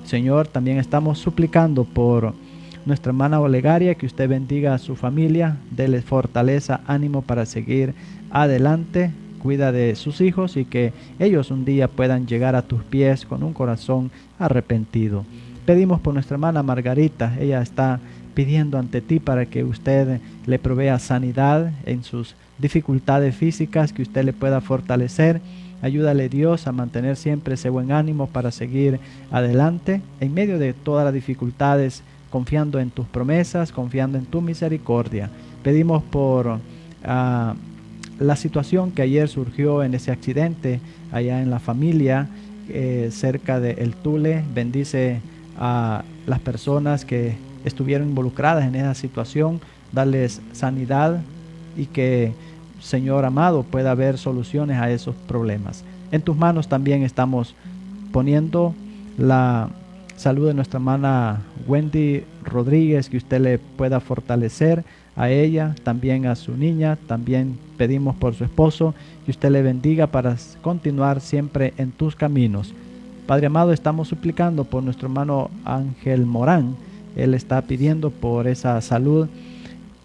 C: Señor, también estamos suplicando por nuestra hermana Olegaria, que usted bendiga a su familia, dele fortaleza, ánimo para seguir adelante, cuida de sus hijos y que ellos un día puedan llegar a tus pies con un corazón arrepentido. Pedimos por nuestra hermana Margarita, ella está pidiendo ante ti para que usted le provea sanidad en sus dificultades físicas, que usted le pueda fortalecer. Ayúdale, Dios, a mantener siempre ese buen ánimo para seguir adelante en medio de todas las dificultades, confiando en tus promesas, confiando en tu misericordia. Pedimos por la situación que ayer surgió en ese accidente allá en la familia cerca de El Tule. Bendice a las personas que estuvieron involucradas en esa situación, darles sanidad y que, Señor amado, pueda haber soluciones a esos problemas. En tus manos también estamos poniendo la salud de nuestra hermana Wendy Rodríguez, que usted le pueda fortalecer a ella, también a su niña. También pedimos por su esposo, que usted le bendiga para continuar siempre en tus caminos. Padre amado, estamos suplicando por nuestro hermano Ángel Morán. Él está pidiendo por esa salud.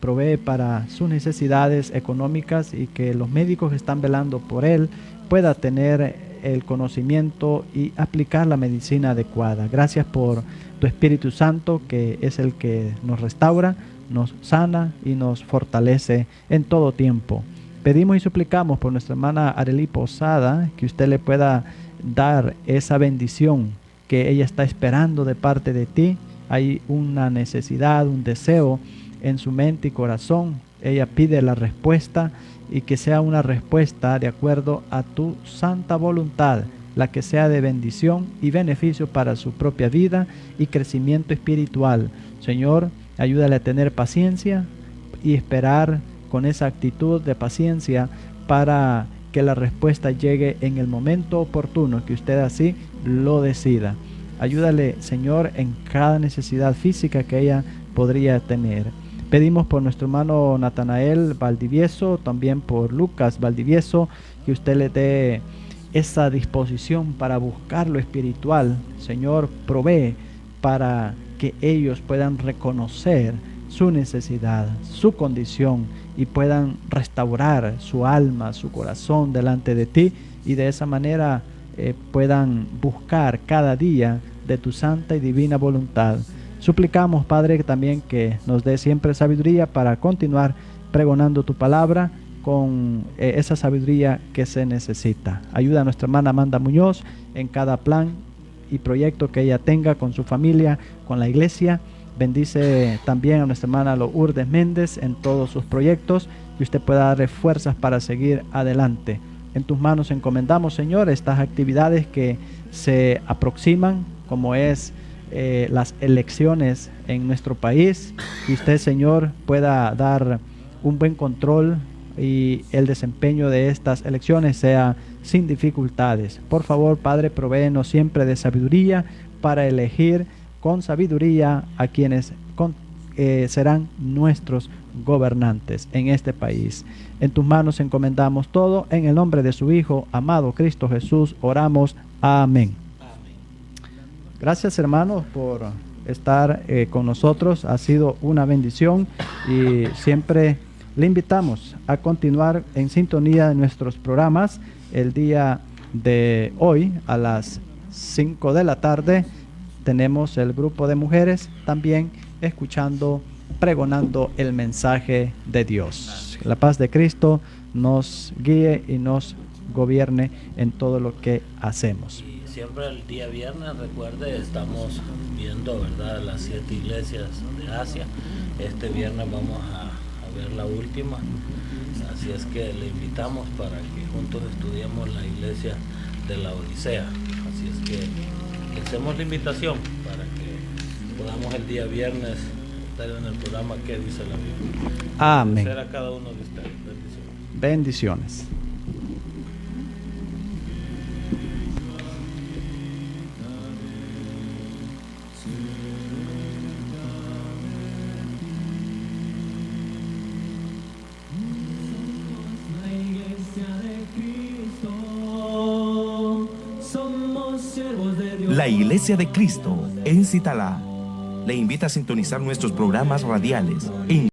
C: Provee para sus necesidades económicas y que los médicos que están velando por él pueda tener el conocimiento y aplicar la medicina adecuada. Gracias por tu Espíritu Santo, que es el que nos restaura, nos sana y nos fortalece en todo tiempo. Pedimos y suplicamos por nuestra hermana Arely Posada, que usted le pueda dar esa bendición que ella está esperando de parte de ti, hay una necesidad, un deseo en su mente y corazón. Ella pide la respuesta y que sea una respuesta de acuerdo a tu santa voluntad, la que sea de bendición y beneficio para su propia vida y crecimiento espiritual. Señor, ayúdale a tener paciencia y esperar con esa actitud de paciencia para que la respuesta llegue en el momento oportuno, que usted así lo decida. Ayúdale, Señor, en cada necesidad física que ella podría tener. Pedimos por nuestro hermano Natanael Valdivieso, también por Lucas Valdivieso, que usted le dé esa disposición para buscar lo espiritual. Señor, provee para que ellos puedan reconocer su necesidad, su condición, y puedan restaurar su alma, su corazón delante de ti, y de esa manera puedan buscar cada día de tu santa y divina voluntad. Suplicamos, Padre, también que nos dé siempre sabiduría para continuar pregonando tu palabra con esa sabiduría que se necesita. Ayuda a nuestra hermana Amanda Muñoz en cada plan y proyecto que ella tenga con su familia, con la iglesia. Bendice también a nuestra hermana Lourdes Méndez en todos sus proyectos, y usted pueda darle fuerzas para seguir adelante. En tus manos encomendamos, Señor, estas actividades que se aproximan, como es las elecciones en nuestro país, y usted, Señor, pueda dar un buen control y el desempeño de estas elecciones sea sin dificultades. Por favor, Padre, provéenos siempre de sabiduría para elegir con sabiduría a quienes serán nuestros gobernantes en este país. En tus manos encomendamos todo, en el nombre de su Hijo, amado Cristo Jesús, oramos. Amén. Gracias, hermanos, por estar con nosotros. Ha sido una bendición y siempre le invitamos a continuar en sintonía de nuestros programas. El día de hoy a las 5 de la tarde tenemos el grupo de mujeres también escuchando, pregonando el mensaje de Dios. La paz de Cristo nos guíe y nos gobierne en todo lo que hacemos.
B: Siempre el día viernes, recuerde, estamos viendo, ¿verdad?, las 7 iglesias de Asia. Este viernes vamos a ver la última, así es que le invitamos para que juntos estudiemos la iglesia de la Odisea. Así es que le hacemos la invitación para que podamos el día viernes estar en el programa que dice la Biblia.
C: Amén.
B: Será cada uno de ustedes. Bendiciones.
C: Bendiciones.
F: La Iglesia de Cristo en Citalá le invita a sintonizar nuestros programas radiales en